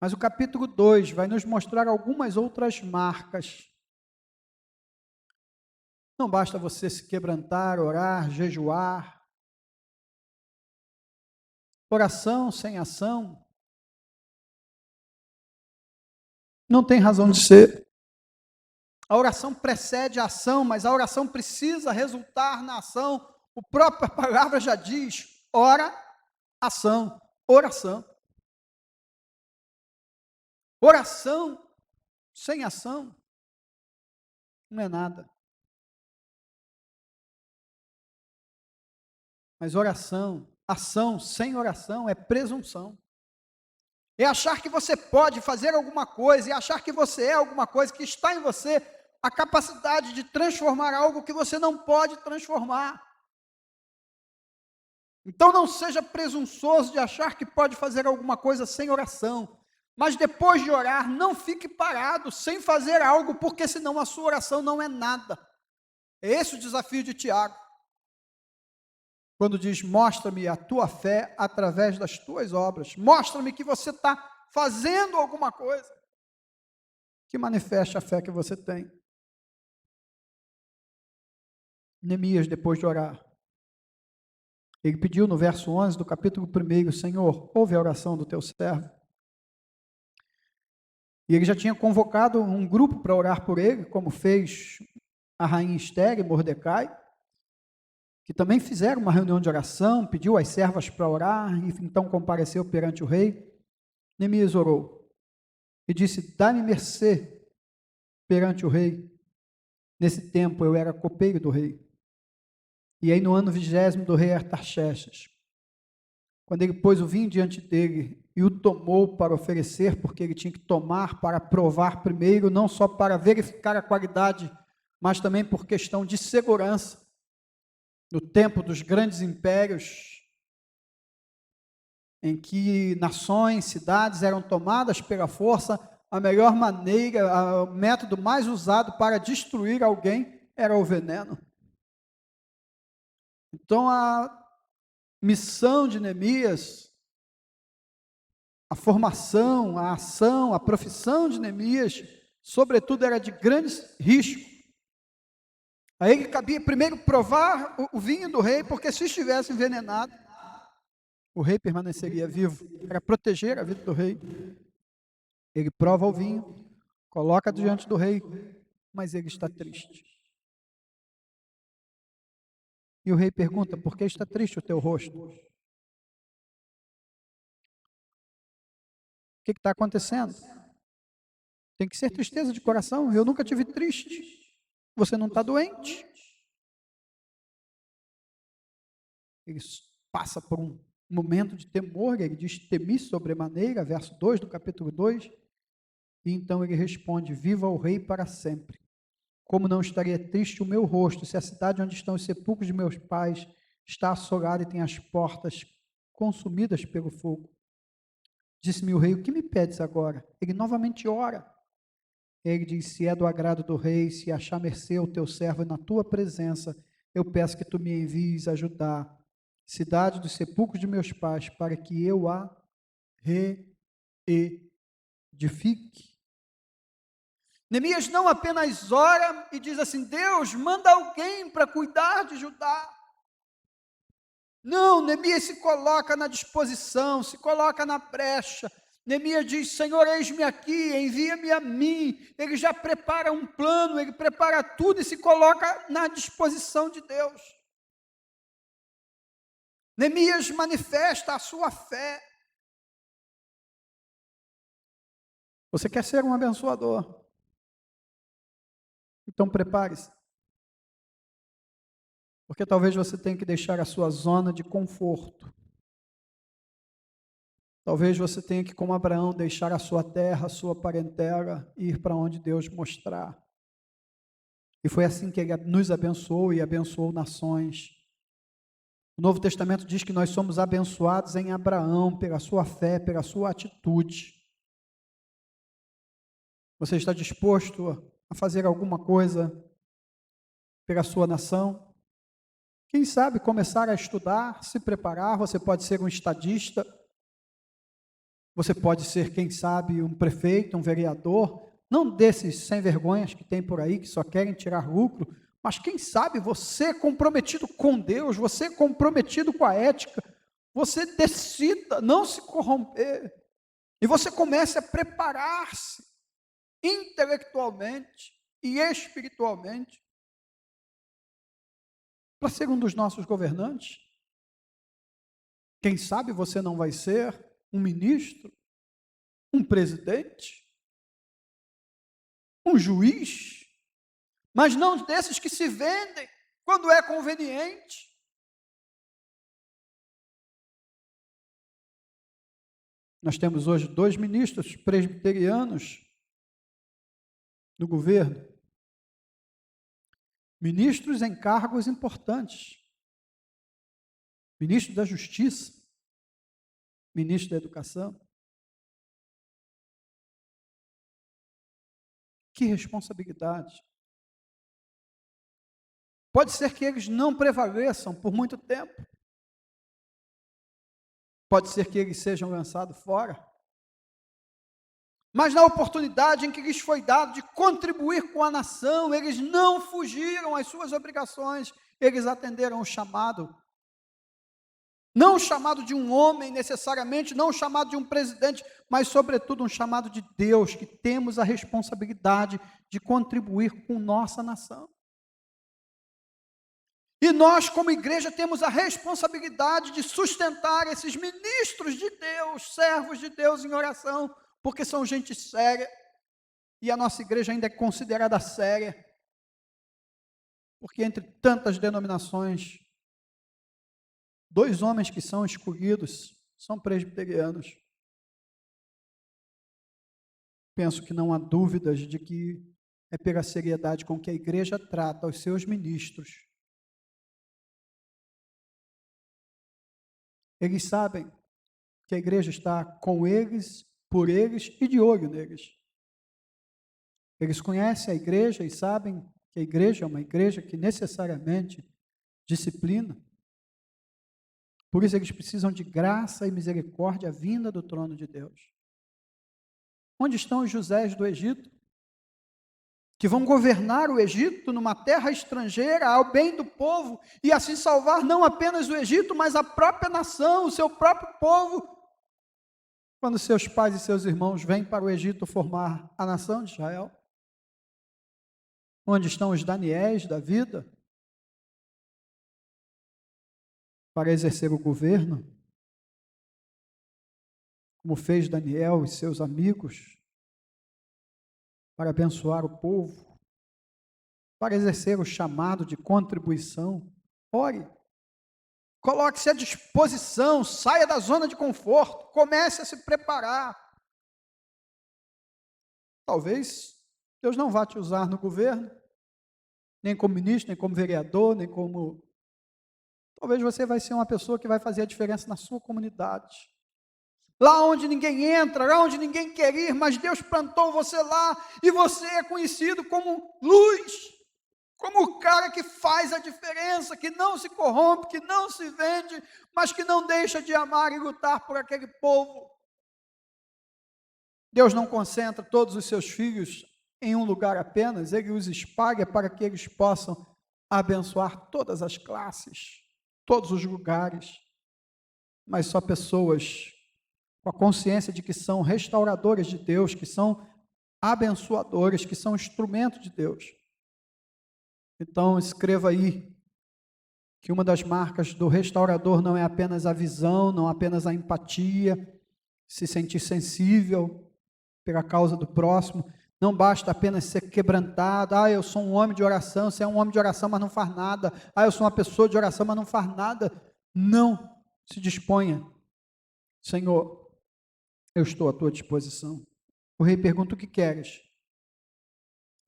S1: Mas o capítulo 2 vai nos mostrar algumas outras marcas. Não basta você se quebrantar, orar, jejuar. Oração sem ação não tem razão de ser. A oração precede a ação, mas a oração precisa resultar na ação. A própria palavra já diz: ora, ação, oração. Oração sem ação não é nada. Mas ação sem oração é presunção. É achar que você pode fazer alguma coisa, é achar que você é alguma coisa, que está em você a capacidade de transformar algo que você não pode transformar. Então não seja presunçoso de achar que pode fazer alguma coisa sem oração. Mas depois de orar, não fique parado sem fazer algo, porque senão a sua oração não é nada. É esse o desafio de Tiago. Quando diz, mostra-me a tua fé através das tuas obras. Mostra-me que você está fazendo alguma coisa que manifeste a fé que você tem. Neemias, depois de orar, ele pediu no verso 11 do capítulo 1, Senhor, ouve a oração do teu servo. E ele já tinha convocado um grupo para orar por ele, como fez a rainha Esther e Mordecai, que também fizeram uma reunião de oração, pediu às servas para orar, e então compareceu perante o rei. Neemias orou e disse, dá-me mercê perante o rei. Nesse tempo eu era copeiro do rei. E aí no ano 20º do rei Artaxerxes, quando ele pôs o vinho diante dele e o tomou para oferecer, porque ele tinha que tomar para provar primeiro, não só para verificar a qualidade, mas também por questão de segurança. No tempo dos grandes impérios, em que nações, cidades eram tomadas pela força, a melhor maneira, o método mais usado para destruir alguém era o veneno. Então a missão de Neemias, a formação, a ação, a profissão de Neemias, sobretudo era de grandes riscos. A ele cabia primeiro provar o vinho do rei, porque se estivesse envenenado, o rei permaneceria vivo. Era proteger a vida do rei. Ele prova o vinho, coloca diante do rei, mas ele está triste. E o rei pergunta, por que está triste o teu rosto? O que está acontecendo? Tem que ser tristeza de coração, eu nunca tive triste. Você não está doente? Ele passa por um momento de temor, ele diz, temi sobremaneira, verso 2 do capítulo 2, e então ele responde, viva o rei para sempre. Como não estaria triste o meu rosto, se a cidade onde estão os sepulcros de meus pais está assolada e tem as portas consumidas pelo fogo. Disse-me o rei, o que me pedes agora? Ele novamente ora. Ele diz, se é do agrado do rei, se achar mercê o teu servo na tua presença, eu peço que tu me envies ajudar cidade dos sepulcros de meus pais, para que eu a reedifique. Neemias não apenas ora e diz assim, Deus, manda alguém para cuidar de Judá. Não, Neemias se coloca na disposição, se coloca na brecha. Neemias diz, Senhor, eis-me aqui, envia-me a mim. Ele já prepara um plano, ele prepara tudo e se coloca na disposição de Deus. Neemias manifesta a sua fé. Você quer ser um abençoador? Então prepare-se. Porque talvez você tenha que deixar a sua zona de conforto. Talvez você tenha que, como Abraão, deixar a sua terra, a sua parentela e ir para onde Deus mostrar. E foi assim que Ele nos abençoou e abençoou nações. O Novo Testamento diz que nós somos abençoados em Abraão, pela sua fé, pela sua atitude. Você está disposto a fazer alguma coisa pela sua nação? Quem sabe começar a estudar, se preparar, você pode ser um estadista, você pode ser, quem sabe, um prefeito, um vereador, não desses sem vergonhas que tem por aí, que só querem tirar lucro, mas quem sabe você comprometido com Deus, você comprometido com a ética, você decida não se corromper, e você comece a preparar-se intelectualmente e espiritualmente para ser um dos nossos governantes. Quem sabe você não vai ser um ministro, um presidente, um juiz, mas não desses que se vendem quando é conveniente. Nós temos hoje 2 ministros presbiterianos no governo, ministros em cargos importantes, ministro da Justiça, ministro da Educação. Que responsabilidade! Pode ser que eles não prevaleçam por muito tempo. Pode ser que eles sejam lançados fora. Mas na oportunidade em que lhes foi dado de contribuir com a nação, eles não fugiram às suas obrigações, eles atenderam o chamado. Não o chamado de um homem necessariamente, não o chamado de um presidente, mas sobretudo um chamado de Deus, que temos a responsabilidade de contribuir com nossa nação. E nós, como igreja, temos a responsabilidade de sustentar esses ministros de Deus, servos de Deus em oração, porque são gente séria, e a nossa igreja ainda é considerada séria, porque entre tantas denominações, 2 homens que são escolhidos são presbiterianos. Penso que não há dúvidas de que é pela seriedade com que a igreja trata os seus ministros. Eles sabem que a igreja está com eles, por eles e de olho neles. Eles conhecem a igreja e sabem que a igreja é uma igreja que necessariamente disciplina. Por isso eles precisam de graça e misericórdia vinda do trono de Deus. Onde estão os Josés do Egito? Que vão governar o Egito numa terra estrangeira, ao bem do povo, e assim salvar não apenas o Egito, mas a própria nação, o seu próprio povo. Quando seus pais e seus irmãos vêm para o Egito formar a nação de Israel? Onde estão os Daniéis da vida? Para exercer o governo, como fez Daniel e seus amigos, para abençoar o povo, para exercer o chamado de contribuição. Ore, coloque-se à disposição, saia da zona de conforto, comece a se preparar. Talvez Deus não vá te usar no governo, nem como ministro, nem como vereador, nem como... Talvez você vai ser uma pessoa que vai fazer a diferença na sua comunidade. Lá onde ninguém entra, lá onde ninguém quer ir, mas Deus plantou você lá e você é conhecido como luz, como o cara que faz a diferença, que não se corrompe, que não se vende, mas que não deixa de amar e lutar por aquele povo. Deus não concentra todos os seus filhos em um lugar apenas, Ele os espalha para que eles possam abençoar todas as classes, todos os lugares, mas só pessoas com a consciência de que são restauradores de Deus, que são abençoadores, que são instrumentos de Deus. Então, escreva aí que uma das marcas do restaurador não é apenas a visão, não apenas a empatia, se sentir sensível pela causa do próximo, não basta apenas ser quebrantado. Eu sou um homem de oração, você é um homem de oração, mas não faz nada. Eu sou uma pessoa de oração, mas não faz nada. Não, se disponha. Senhor, eu estou à tua disposição. O rei pergunta: o que queres?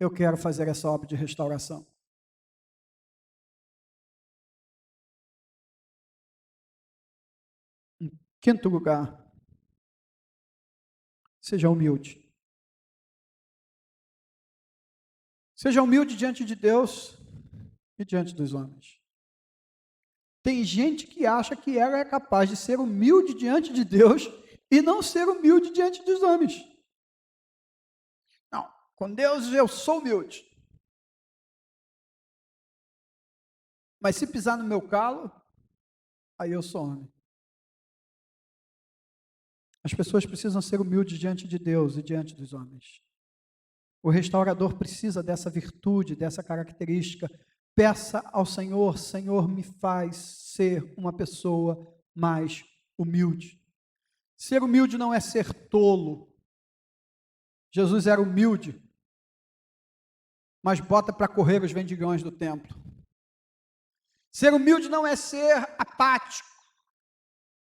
S1: Eu quero fazer essa obra de restauração. Em quinto lugar, seja humilde. Seja humilde diante de Deus e diante dos homens. Tem gente que acha que ela é capaz de ser humilde diante de Deus e não ser humilde diante dos homens. Não, com Deus eu sou humilde. Mas se pisar no meu calo, aí eu sou homem. As pessoas precisam ser humildes diante de Deus e diante dos homens. O restaurador precisa dessa virtude, dessa característica. Peça ao Senhor: Senhor, me faz ser uma pessoa mais humilde. Ser humilde não é ser tolo. Jesus era humilde, mas bota para correr os vendilhões do templo. Ser humilde não é ser apático.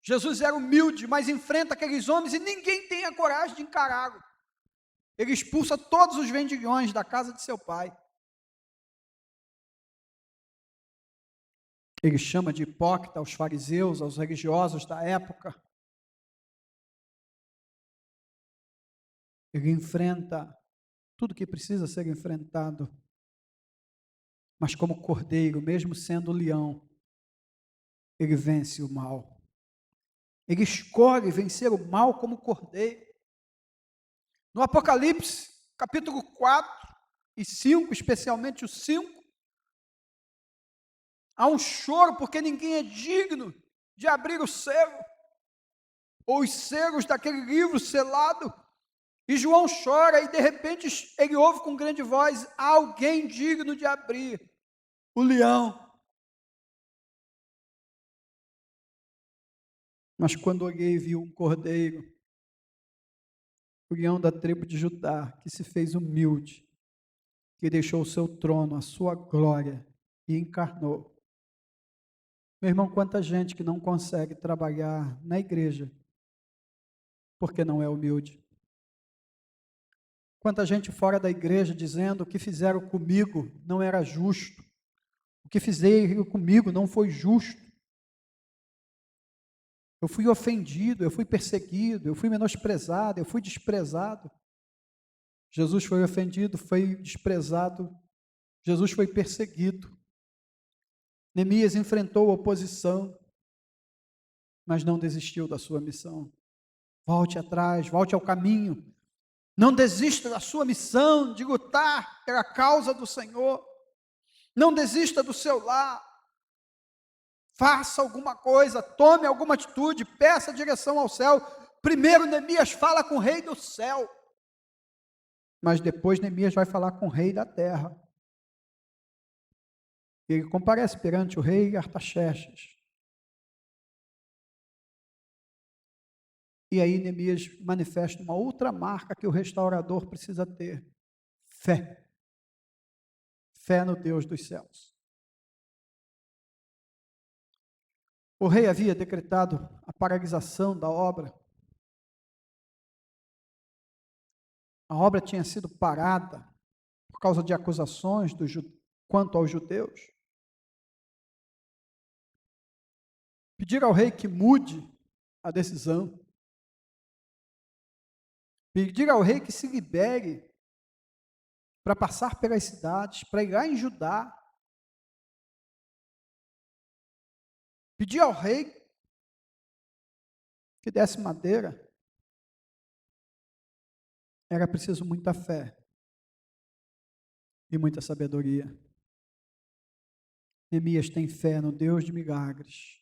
S1: Jesus era humilde, mas enfrenta aqueles homens e ninguém tem a coragem de encará-lo. Ele expulsa todos os vendilhões da casa de seu pai. Ele chama de hipócrita aos fariseus, aos religiosos da época. Ele enfrenta tudo que precisa ser enfrentado. Mas como cordeiro, mesmo sendo leão, ele vence o mal. Ele escolhe vencer o mal como cordeiro. No Apocalipse, capítulo 4 e 5, especialmente o 5, há um choro porque ninguém é digno de abrir o selo, ou os selos daquele livro selado. E João chora e de repente ele ouve com grande voz: há alguém digno de abrir o leão. Mas quando olhei e vi um cordeiro, o leão da tribo de Judá, que se fez humilde, que deixou o seu trono, a sua glória, e encarnou. Meu irmão, quanta gente que não consegue trabalhar na igreja, porque não é humilde. Quanta gente fora da igreja dizendo: o que fizeram comigo não era justo, o que fizeram comigo não foi justo. Eu fui ofendido, eu fui perseguido, eu fui menosprezado, eu fui desprezado. Jesus foi ofendido, foi desprezado, Jesus foi perseguido. Neemias enfrentou a oposição, mas não desistiu da sua missão. Volte atrás, volte ao caminho. Não desista da sua missão de lutar pela causa do Senhor. Não desista do seu lar. Faça alguma coisa, tome alguma atitude, peça direção ao céu. Primeiro Neemias fala com o rei do céu, mas depois Neemias vai falar com o rei da terra. Ele comparece perante o rei Artaxerxes. E aí Neemias manifesta uma outra marca que o restaurador precisa ter: fé. Fé no Deus dos céus. O rei havia decretado a paralisação da obra. A obra tinha sido parada por causa de acusações quanto aos judeus. Pedir ao rei que mude a decisão. Pedir ao rei que se libere para passar pelas cidades, para ir lá em Judá. Pedir ao rei que desse madeira. Era preciso muita fé e muita sabedoria. Neemias tem fé no Deus de milagres.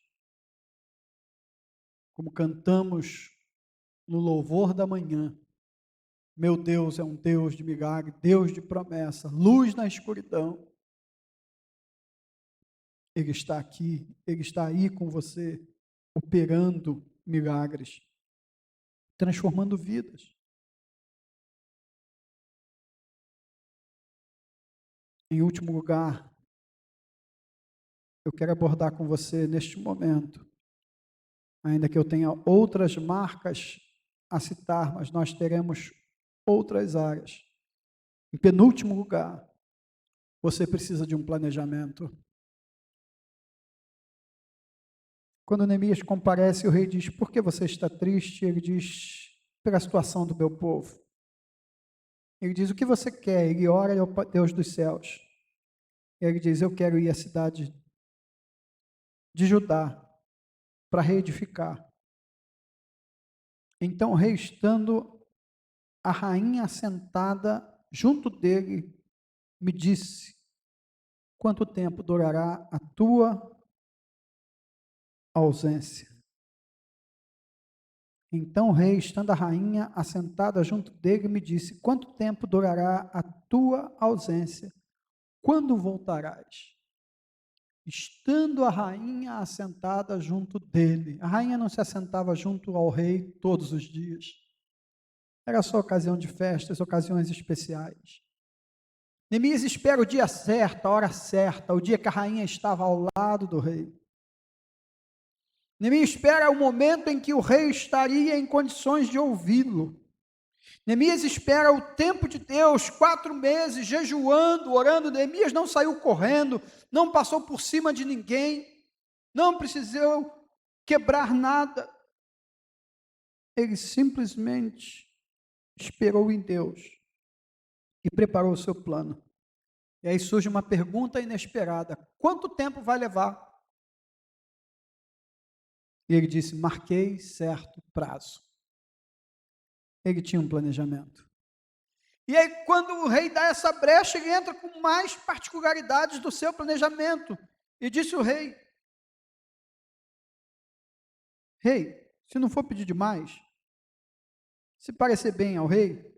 S1: Como cantamos no louvor da manhã, meu Deus é um Deus de milagre, Deus de promessa, luz na escuridão. Ele está aqui, Ele está aí com você, operando milagres, transformando vidas. Em último lugar, eu quero abordar com você neste momento, ainda que eu tenha outras marcas a citar, mas nós teremos outras áreas. Em penúltimo lugar, você precisa de um planejamento. Quando Neemias comparece, o rei diz: por que você está triste? Ele diz: pela situação do meu povo. Ele diz: o que você quer? Ele ora ao Deus dos céus. Ele diz: eu quero ir à cidade de Judá para reedificar. Então o rei, estando a rainha sentada junto dele, me disse: quanto tempo durará a tua ausência? Então o rei, estando a rainha assentada junto dele, me disse: quanto tempo durará a tua ausência? Quando voltarás? Estando a rainha assentada junto dele. A rainha não se assentava junto ao rei todos os dias. Era só ocasião de festas, ocasiões especiais. Neemias espera o dia certo, a hora certa, o dia que a rainha estava ao lado do rei. Neemias espera o momento em que o rei estaria em condições de ouvi-lo. Neemias espera o tempo de Deus, 4 meses, jejuando, orando. Neemias não saiu correndo, não passou por cima de ninguém, não precisou quebrar nada. Ele simplesmente esperou em Deus e preparou o seu plano. E aí surge uma pergunta inesperada: quanto tempo vai levar? E ele disse: marquei certo prazo. Ele tinha um planejamento. E aí, quando o rei dá essa brecha, ele entra com mais particularidades do seu planejamento. E disse o rei: rei, se não for pedir demais, se parecer bem ao rei,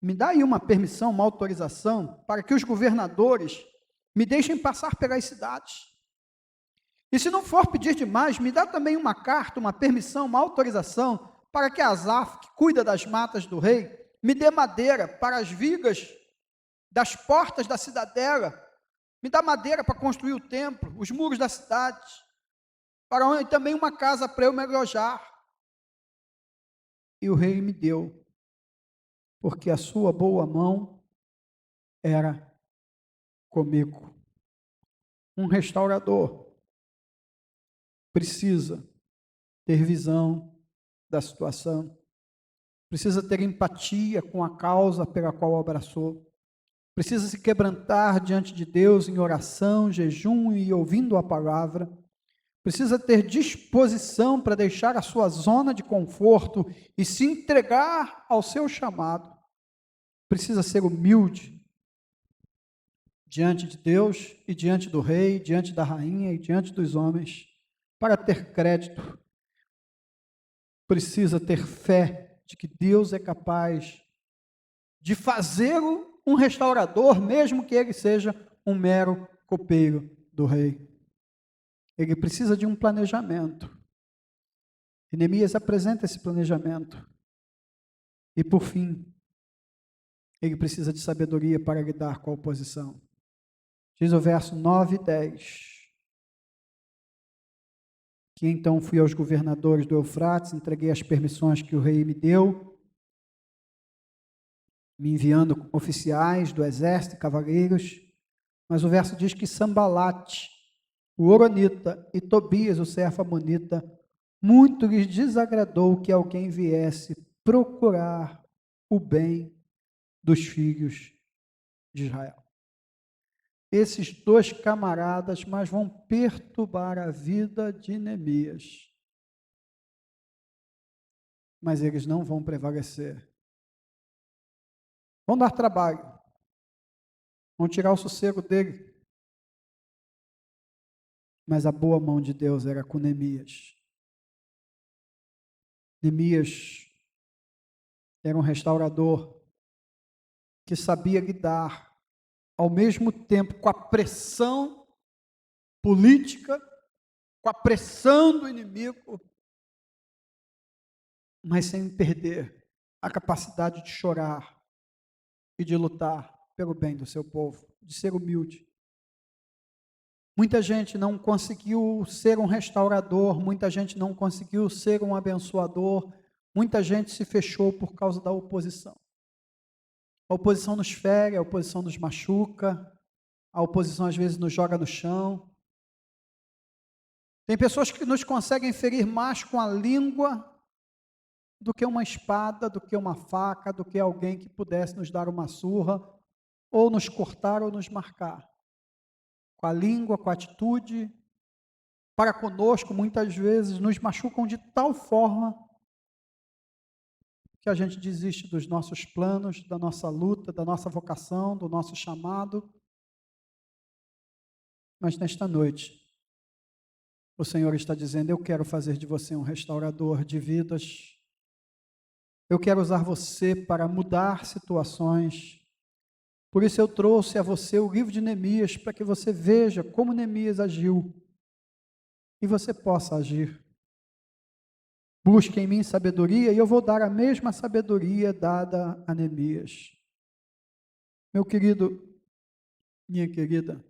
S1: me dá aí uma permissão, uma autorização, para que os governadores me deixem passar pelas cidades. E se não for pedir demais, me dá também uma carta, uma permissão, uma autorização, para que Asaf, que cuida das matas do rei, me dê madeira para as vigas das portas da cidadela, me dá madeira para construir o templo, os muros da cidade, para onde também uma casa para eu me alojar. E o rei me deu, porque a sua boa mão era comigo. Um restaurador precisa ter visão da situação, precisa ter empatia com a causa pela qual abraçou, precisa se quebrantar diante de Deus em oração, jejum e ouvindo a palavra, precisa ter disposição para deixar a sua zona de conforto e se entregar ao seu chamado, precisa ser humilde diante de Deus e diante do rei, diante da rainha e diante dos homens, para ter crédito, precisa ter fé de que Deus é capaz de fazê-lo um restaurador, mesmo que ele seja um mero copeiro do rei. Ele precisa de um planejamento. E Neemias apresenta esse planejamento. E por fim, ele precisa de sabedoria para lidar com a oposição. Diz o verso 9 e 10. Que então fui aos governadores do Eufrates, entreguei as permissões que o rei me deu, me enviando oficiais do exército e cavaleiros, mas o verso diz que Sambalate, o horonita, e Tobias, o servo amonita, muito lhes desagradou que alguém viesse procurar o bem dos filhos de Israel. Esses 2 camaradas, mas vão perturbar a vida de Neemias. Mas eles não vão prevalecer. Vão dar trabalho. Vão tirar o sossego dele. Mas a boa mão de Deus era com Neemias. Neemias era um restaurador que sabia lidar ao mesmo tempo com a pressão política, com a pressão do inimigo, mas sem perder a capacidade de chorar e de lutar pelo bem do seu povo, de ser humilde. Muita gente não conseguiu ser um restaurador, muita gente não conseguiu ser um abençoador, muita gente se fechou por causa da oposição. A oposição nos fere, a oposição nos machuca, a oposição às vezes nos joga no chão. Tem pessoas que nos conseguem ferir mais com a língua do que uma espada, do que uma faca, do que alguém que pudesse nos dar uma surra, ou nos cortar ou nos marcar. Com a língua, com a atitude, para conosco, muitas vezes, nos machucam de tal forma que a gente desiste dos nossos planos, da nossa luta, da nossa vocação, do nosso chamado. Mas nesta noite, o Senhor está dizendo: eu quero fazer de você um restaurador de vidas. Eu quero usar você para mudar situações. Por isso eu trouxe a você o livro de Neemias, para que você veja como Neemias agiu e você possa agir. Busque em mim sabedoria e eu vou dar a mesma sabedoria dada a Neemias. Meu querido, minha querida,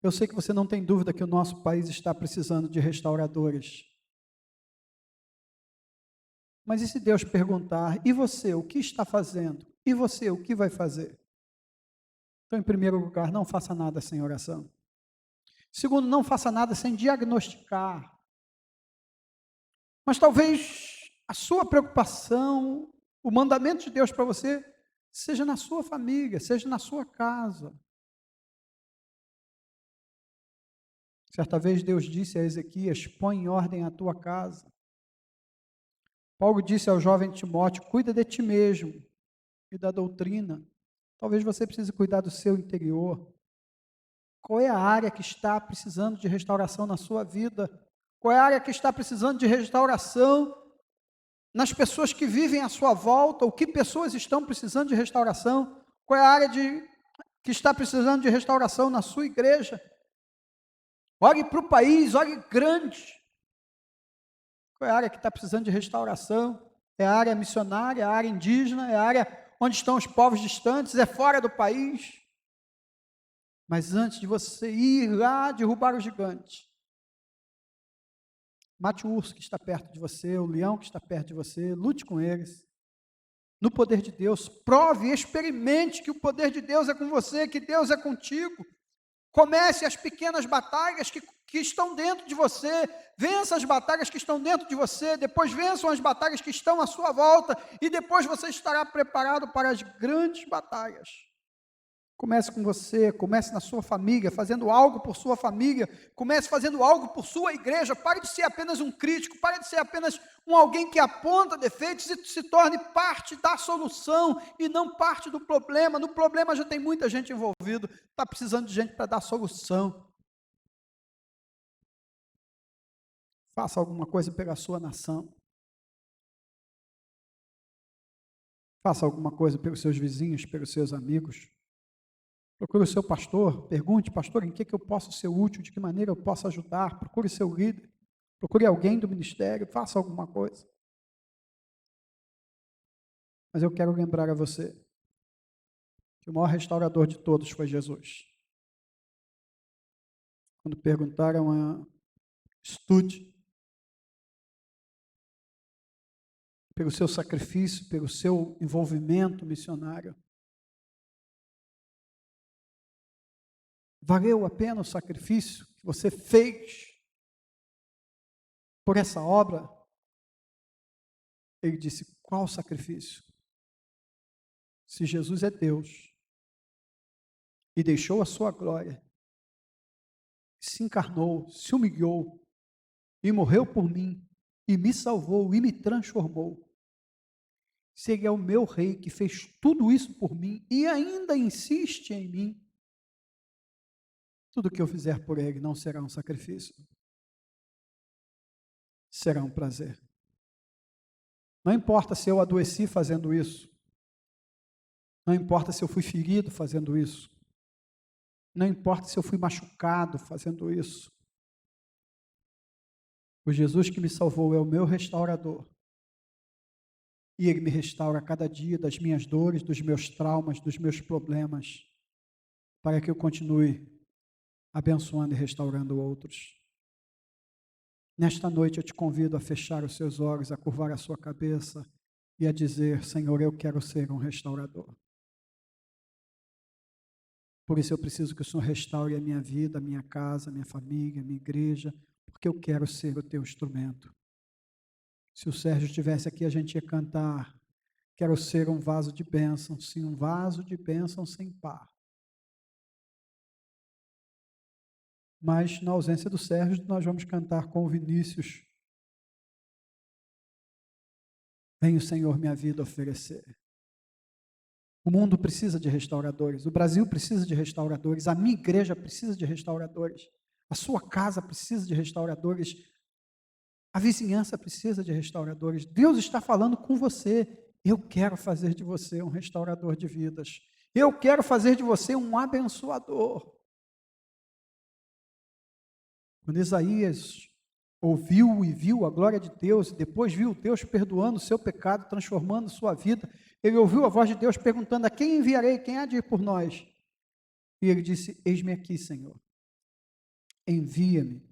S1: eu sei que você não tem dúvida que o nosso país está precisando de restauradores. Mas e se Deus perguntar, e você, o que está fazendo? E você, o que vai fazer? Então, em primeiro lugar, não faça nada sem oração. Segundo, não faça nada sem diagnosticar. Mas talvez a sua preocupação, o mandamento de Deus para você, seja na sua família, seja na sua casa. Certa vez Deus disse a Ezequias, põe em ordem a tua casa. Paulo disse ao jovem Timóteo, cuida de ti mesmo e da doutrina. Talvez você precise cuidar do seu interior. Qual é a área que está precisando de restauração na sua vida? Qual é a área que está precisando de restauração nas pessoas que vivem à sua volta? O que pessoas estão precisando de restauração? Qual é a área que está precisando de restauração na sua igreja? Olhe para o país, olhe grande. Qual é a área que está precisando de restauração? É a área missionária, é a área indígena, é a área onde estão os povos distantes, é fora do país. Mas antes de você ir lá derrubar o gigante, mate o urso que está perto de você, o leão que está perto de você, lute com eles. No poder de Deus, prove e experimente que o poder de Deus é com você, que Deus é contigo. Comece as pequenas batalhas que estão dentro de você, vença as batalhas que estão dentro de você, depois vençam as batalhas que estão à sua volta, e depois você estará preparado para as grandes batalhas. Comece com você, comece na sua família, fazendo algo por sua família, comece fazendo algo por sua igreja, pare de ser apenas um crítico, pare de ser apenas alguém que aponta defeitos e se torne parte da solução e não parte do problema. No problema já tem muita gente envolvida, está precisando de gente para dar solução. Faça alguma coisa pela sua nação. Faça alguma coisa pelos seus vizinhos, pelos seus amigos. Procure o seu pastor, pergunte, pastor, em que eu posso ser útil, de que maneira eu posso ajudar? Procure seu líder, procure alguém do ministério, faça alguma coisa. Mas eu quero lembrar a você que o maior restaurador de todos foi Jesus. Quando perguntaram estude pelo seu sacrifício, pelo seu envolvimento missionário. Valeu a pena o sacrifício que você fez por essa obra? Ele disse, qual sacrifício? Se Jesus é Deus e deixou a sua glória, se encarnou, se humilhou e morreu por mim e me salvou e me transformou. Se Ele é o meu rei que fez tudo isso por mim e ainda insiste em mim, tudo que eu fizer por Ele não será um sacrifício, será um prazer. Não importa se eu adoeci fazendo isso, não importa se eu fui ferido fazendo isso, não importa se eu fui machucado fazendo isso. O Jesus que me salvou é o meu restaurador. E Ele me restaura a cada dia das minhas dores, dos meus traumas, dos meus problemas, para que eu continue abençoando e restaurando outros. Nesta noite eu te convido a fechar os seus olhos, a curvar a sua cabeça e a dizer, Senhor, eu quero ser um restaurador. Por isso eu preciso que o Senhor restaure a minha vida, a minha casa, a minha família, a minha igreja, porque eu quero ser o teu instrumento. Se o Sérgio estivesse aqui, a gente ia cantar, quero ser um vaso de bênção, sim, um vaso de bênção sem par. Mas, na ausência do Sérgio, nós vamos cantar com o Vinícius. Vem o Senhor minha vida oferecer. O mundo precisa de restauradores, o Brasil precisa de restauradores, a minha igreja precisa de restauradores, a sua casa precisa de restauradores, a vizinhança precisa de restauradores. Deus está falando com você. Eu quero fazer de você um restaurador de vidas. Eu quero fazer de você um abençoador. Quando Isaías ouviu e viu a glória de Deus, e depois viu Deus perdoando o seu pecado, transformando sua vida, Ele ouviu a voz de Deus perguntando: a quem enviarei? Quem há de ir por nós? E ele disse: eis-me aqui, Senhor. Envia-me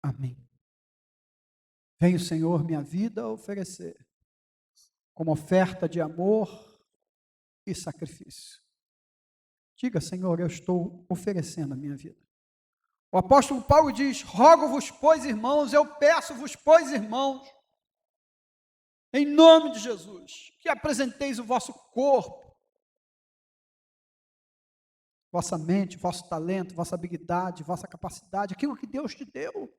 S1: a mim. Vem o Senhor minha vida a oferecer, como oferta de amor e sacrifício. Diga: Senhor, eu estou oferecendo a minha vida. O apóstolo Paulo diz: rogo-vos, pois, irmãos, eu peço-vos, pois, irmãos, em nome de Jesus, que apresenteis o vosso corpo, vossa mente, vosso talento, vossa habilidade, vossa capacidade, aquilo que Deus te deu,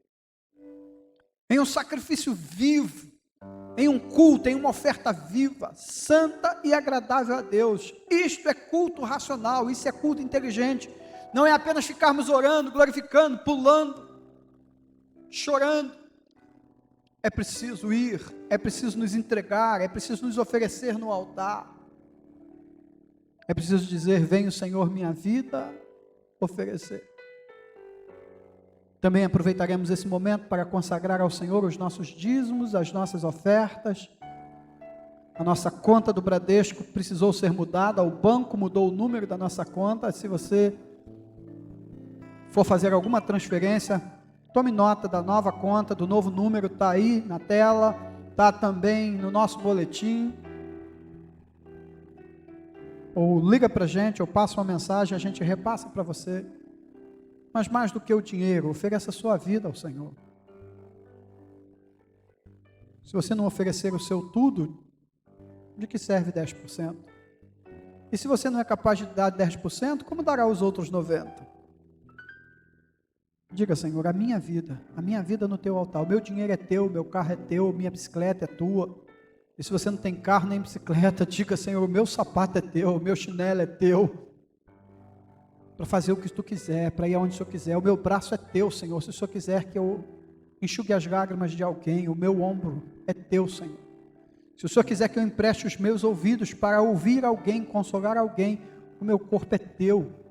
S1: em um sacrifício vivo, em um culto, em uma oferta viva, santa e agradável a Deus. Isto é culto racional, isso é culto inteligente. Não é apenas ficarmos orando, glorificando, pulando, chorando. É preciso ir, é preciso nos entregar, é preciso nos oferecer no altar. É preciso dizer: vem o Senhor minha vida oferecer. Também aproveitaremos esse momento para consagrar ao Senhor os nossos dízimos, as nossas ofertas. A nossa conta do Bradesco precisou ser mudada, o banco mudou o número da nossa conta. Se você for fazer alguma transferência, tome nota da nova conta, do novo número, está aí na tela, está também no nosso boletim. Ou liga para a gente, ou passa uma mensagem, a gente repassa para você. Mas mais do que o dinheiro, ofereça a sua vida ao Senhor. Se você não oferecer o seu tudo, de que serve 10%? E se você não é capaz de dar 10%, como dará os outros 90%? Diga: Senhor, a minha vida no teu altar. O meu dinheiro é teu, o meu carro é teu, minha bicicleta é tua. E se você não tem carro nem bicicleta, diga: Senhor, o meu sapato é teu, o meu chinelo é teu, para fazer o que tu quiser, para ir aonde o Senhor quiser. O meu braço é teu, Senhor. Se o Senhor quiser que eu enxugue as lágrimas de alguém, o meu ombro é teu, Senhor. Se o Senhor quiser que eu empreste os meus ouvidos para ouvir alguém, consolar alguém, o meu corpo é teu.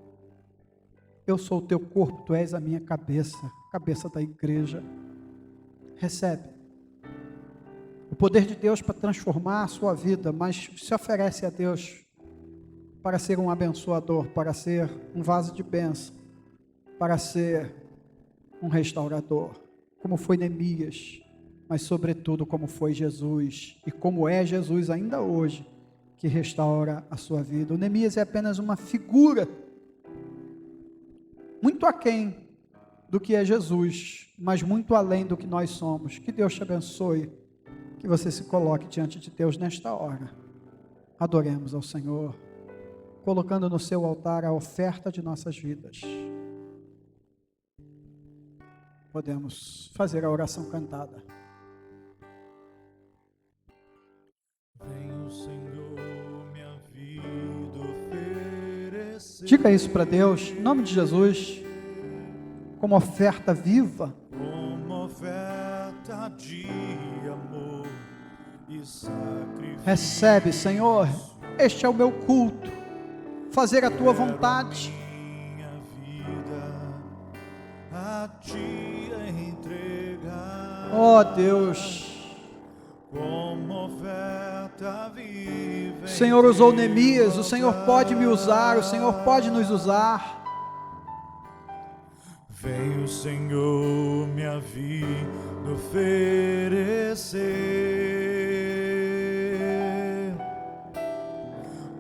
S1: Eu sou o teu corpo, tu és a minha cabeça, cabeça da igreja. Recebe o poder de Deus para transformar a sua vida, mas se oferece a Deus para ser um abençoador, para ser um vaso de bênção, para ser um restaurador, como foi Neemias, mas sobretudo como foi Jesus, e como é Jesus ainda hoje, que restaura a sua vida. O Neemias é apenas uma figura, muito aquém do que é Jesus, mas muito além do que nós somos. Que Deus te abençoe, que você se coloque diante de Deus nesta hora. Adoremos ao Senhor, colocando no seu altar a oferta de nossas vidas. Podemos fazer a oração cantada.
S3: Vem o Senhor minha vida oferecer.
S1: Diga isso para Deus, em nome de Jesus, como oferta viva.
S3: Como oferta de amor e sacrifício.
S1: Recebe, Senhor, este é o meu culto, fazer a tua vontade.
S3: Minha vida a ti entregar.
S1: Ó Deus,
S3: Como oferta viva.
S1: o Senhor usou Neemias, o Senhor pode me usar, o Senhor pode nos usar.
S3: Vem o Senhor minha vida oferecer,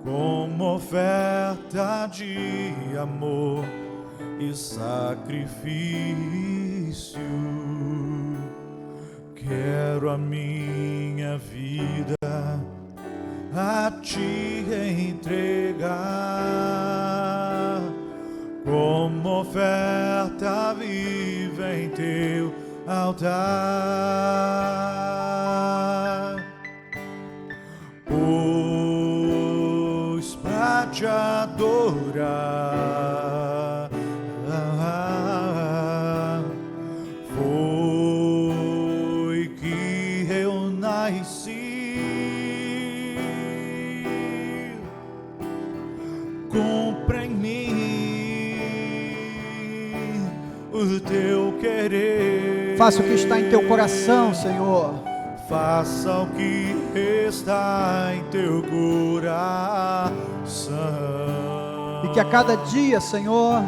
S3: como oferta de amor e sacrifício. Quero a minha vida a ti entregar, como oferta viva em teu altar. Pois pra te adorar foi que eu nasci. Cumpre em mim o teu querer.
S1: Faça o que está em teu coração, Senhor.
S3: faça o que está em teu coração.
S1: E que a cada dia, Senhor,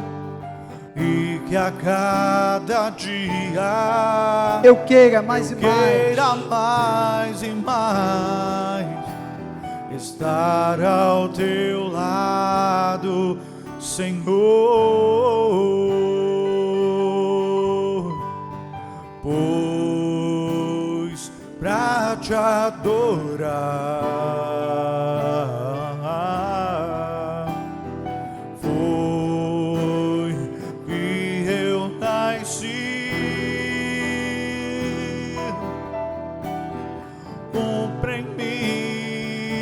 S3: e que a cada dia
S1: eu queira mais
S3: eu
S1: e mais
S3: queira mais e mais estar ao teu lado, Senhor, pois pra te adorar foi que eu nasci. Cumpre em mim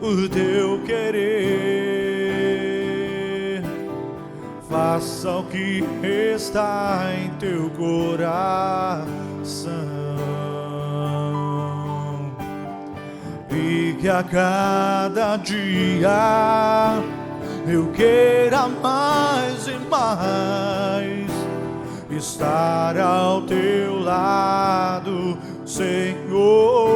S3: o teu querer, faça o que está em teu coração, e que a cada dia eu queira mais e mais estar ao teu lado, Senhor,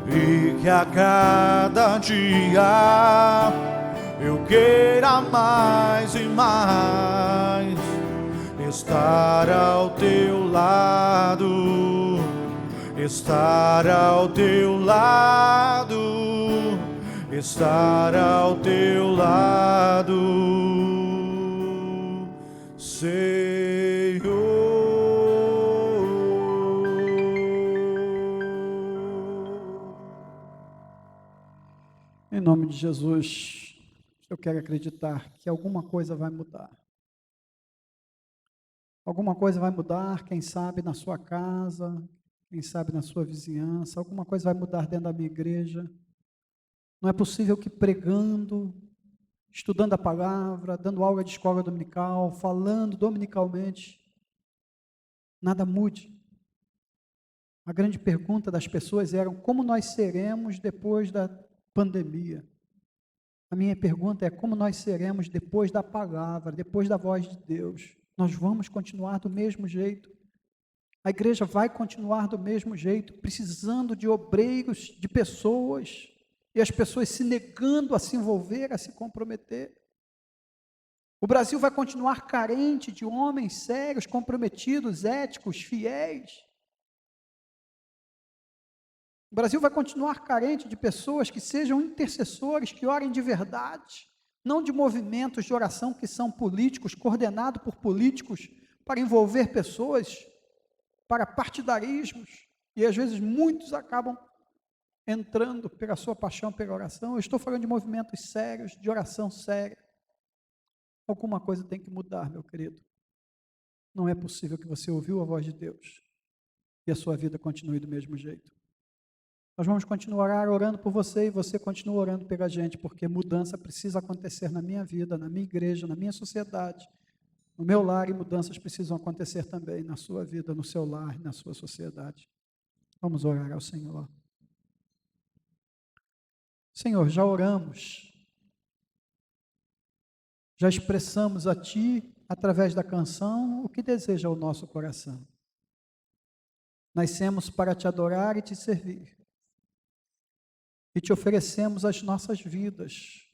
S3: e que a cada dia eu queira mais e mais estar ao teu lado, estar ao teu lado, estar ao teu lado, Senhor.
S1: Em nome de Jesus, eu quero acreditar que alguma coisa vai mudar. Alguma coisa vai mudar, quem sabe na sua casa, quem sabe na sua vizinhança, alguma coisa vai mudar dentro da minha igreja. Não é possível que pregando, estudando a palavra, dando aula de escola dominical, falando dominicalmente, nada mude. A grande pergunta das pessoas era: como nós seremos depois da pandemia? A minha pergunta é: como nós seremos depois da palavra, depois da voz de Deus? Nós vamos continuar do mesmo jeito? A igreja vai continuar do mesmo jeito, precisando de obreiros, de pessoas, e as pessoas se negando a se envolver, a se comprometer? O Brasil vai continuar carente de homens sérios, comprometidos, éticos, fiéis? O Brasil vai continuar carente de pessoas que sejam intercessores, que orem de verdade, não de movimentos de oração que são políticos, coordenados por políticos, para envolver pessoas, para partidarismos, e às vezes muitos acabam entrando pela sua paixão pela oração. Eu estou falando de movimentos sérios, de oração séria. Alguma coisa tem que mudar, meu querido. Não é possível que você ouviu a voz de Deus e a sua vida continue do mesmo jeito. Nós vamos continuar orando por você e você continua orando pela gente, porque mudança precisa acontecer na minha vida, na minha igreja, na minha sociedade, no meu lar, e mudanças precisam acontecer também na sua vida, no seu lar e na sua sociedade. Vamos orar ao Senhor. Senhor, já oramos, já expressamos a Ti, através da canção, o que deseja o nosso coração. Nascemos para Te adorar e Te servir. E Te oferecemos as nossas vidas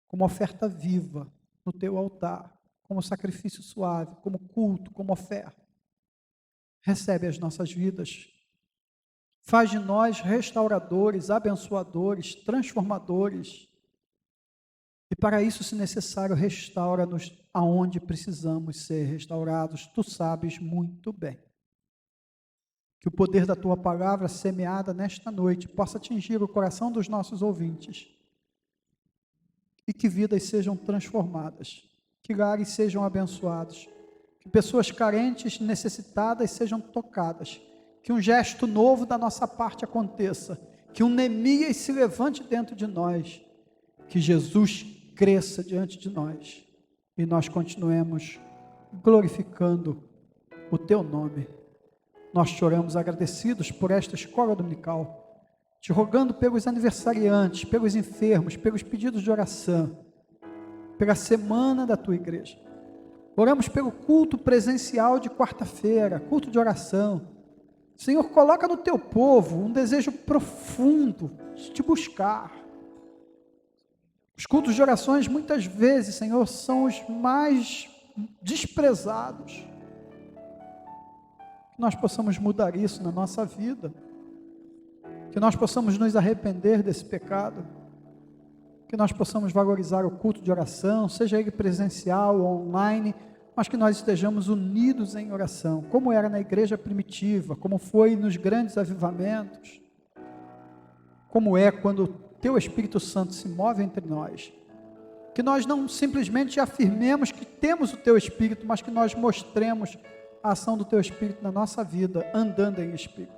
S1: como oferta viva no Teu altar, como sacrifício suave, como culto, como oferta. Recebe as nossas vidas. Faz de nós restauradores, abençoadores, transformadores. E para isso, se necessário, restaura-nos aonde precisamos ser restaurados. Tu sabes muito bem. Que o poder da Tua palavra semeada nesta noite possa atingir o coração dos nossos ouvintes. E que vidas sejam transformadas. Que lares sejam abençoados. Que pessoas carentes, necessitadas sejam tocadas. Que um gesto novo da nossa parte aconteça. Que um Neemias se levante dentro de nós. Que Jesus cresça diante de nós. E nós continuemos glorificando o Teu nome. Nós te oramos agradecidos por esta escola dominical, te rogando pelos aniversariantes, pelos enfermos, pelos pedidos de oração, pela semana da Tua igreja. Oramos pelo culto presencial de quarta-feira, culto de oração. Senhor, coloca no teu povo um desejo profundo de te buscar. Os cultos de orações, muitas vezes, Senhor, são os mais desprezados. Que nós possamos mudar isso na nossa vida. Que nós possamos nos arrepender desse pecado. Que nós possamos valorizar o culto de oração, seja ele presencial ou online, mas que nós estejamos unidos em oração, como era na igreja primitiva, como foi nos grandes avivamentos, como é quando o teu Espírito Santo se move entre nós, que nós não simplesmente afirmemos que temos o teu Espírito, mas que nós mostremos a ação do teu Espírito na nossa vida, andando em Espírito.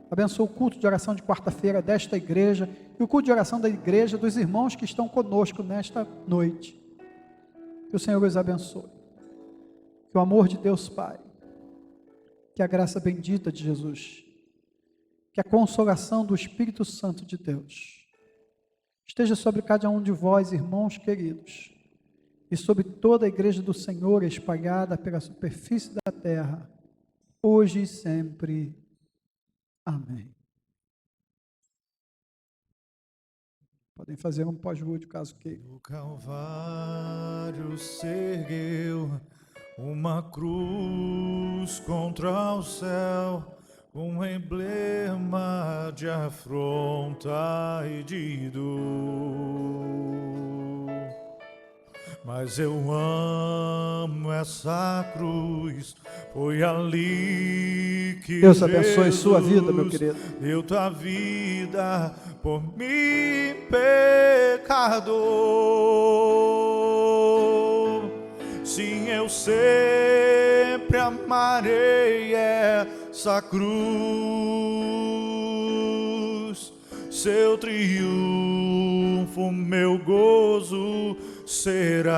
S1: Abençoa o culto de oração de quarta-feira desta igreja, e o culto de oração da igreja dos irmãos que estão conosco nesta noite. Que o Senhor os abençoe. Que o amor de Deus Pai, que a graça bendita de Jesus, que a consolação do Espírito Santo de Deus, esteja sobre cada um de vós, irmãos queridos, e sobre toda a igreja do Senhor espalhada pela superfície da terra, hoje e sempre. Amém. Podem fazer um pós-lúdio, caso queiram.
S3: O Calvário se ergueu uma cruz contra o céu, um emblema de afronta e de dor. Mas eu amo essa cruz, foi ali que
S1: Deus abençoe sua vida, meu querido.
S3: Deu tua vida por mim, pecador. Sim, eu sempre amarei essa cruz, seu triunfo, meu gozo será.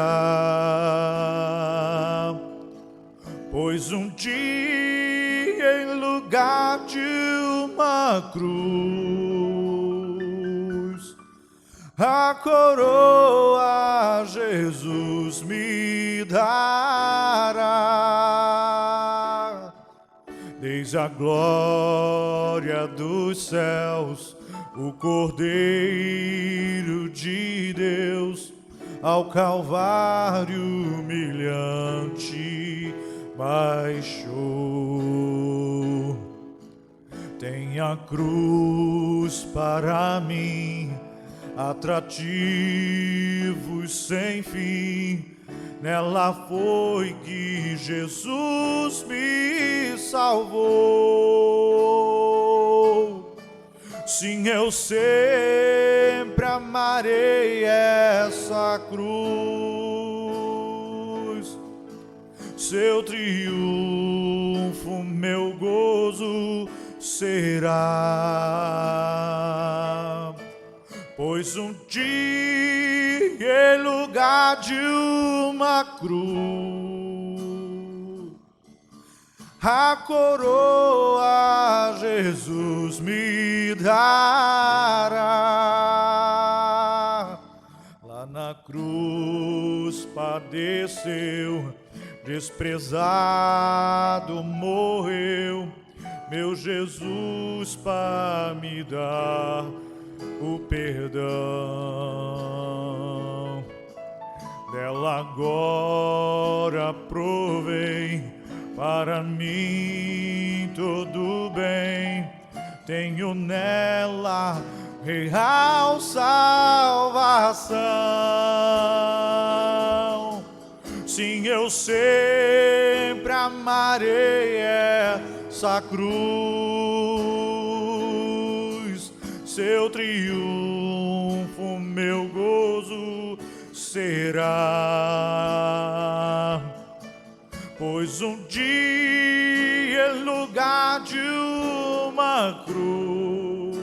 S3: Pois um dia, em lugar de uma cruz, a coroa Jesus me dará. Desde a glória dos céus, o Cordeiro de Deus, ao Calvário humilhante baixou. Tem a cruz para mim, atrativos sem fim. Nela foi que Jesus me salvou. Sim, eu sempre amarei essa cruz, seu triunfo, meu gozo será. Pois um dia, em lugar de uma cruz, a coroa Jesus me dará. Lá na cruz padeceu, desprezado morreu, meu Jesus para me dar o perdão. Dela agora provém para mim todo bem. Tenho nela real salvação. Sim, eu sempre amarei essa cruz, seu triunfo, meu gozo será. Pois um dia, em lugar de uma cruz,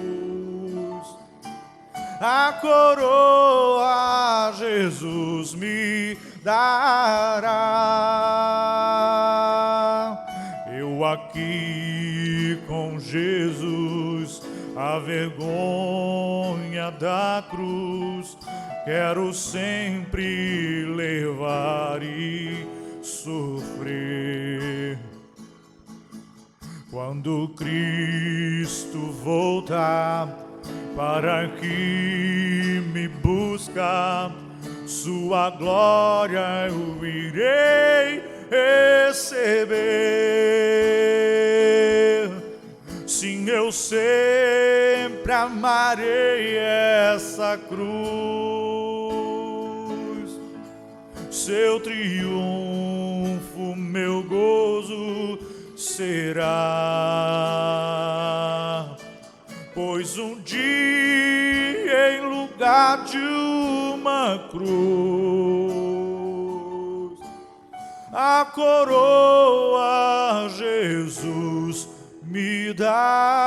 S3: a coroa Jesus me dará. Eu aqui com Jesus, a vergonha da cruz, quero sempre levar e sofrer. Quando Cristo voltar, para que me busca, sua glória eu irei receber. Sim, eu sempre amarei essa cruz, seu triunfo, meu gozo será. Pois um dia, em lugar de uma cruz, a coroa Jesus me dá.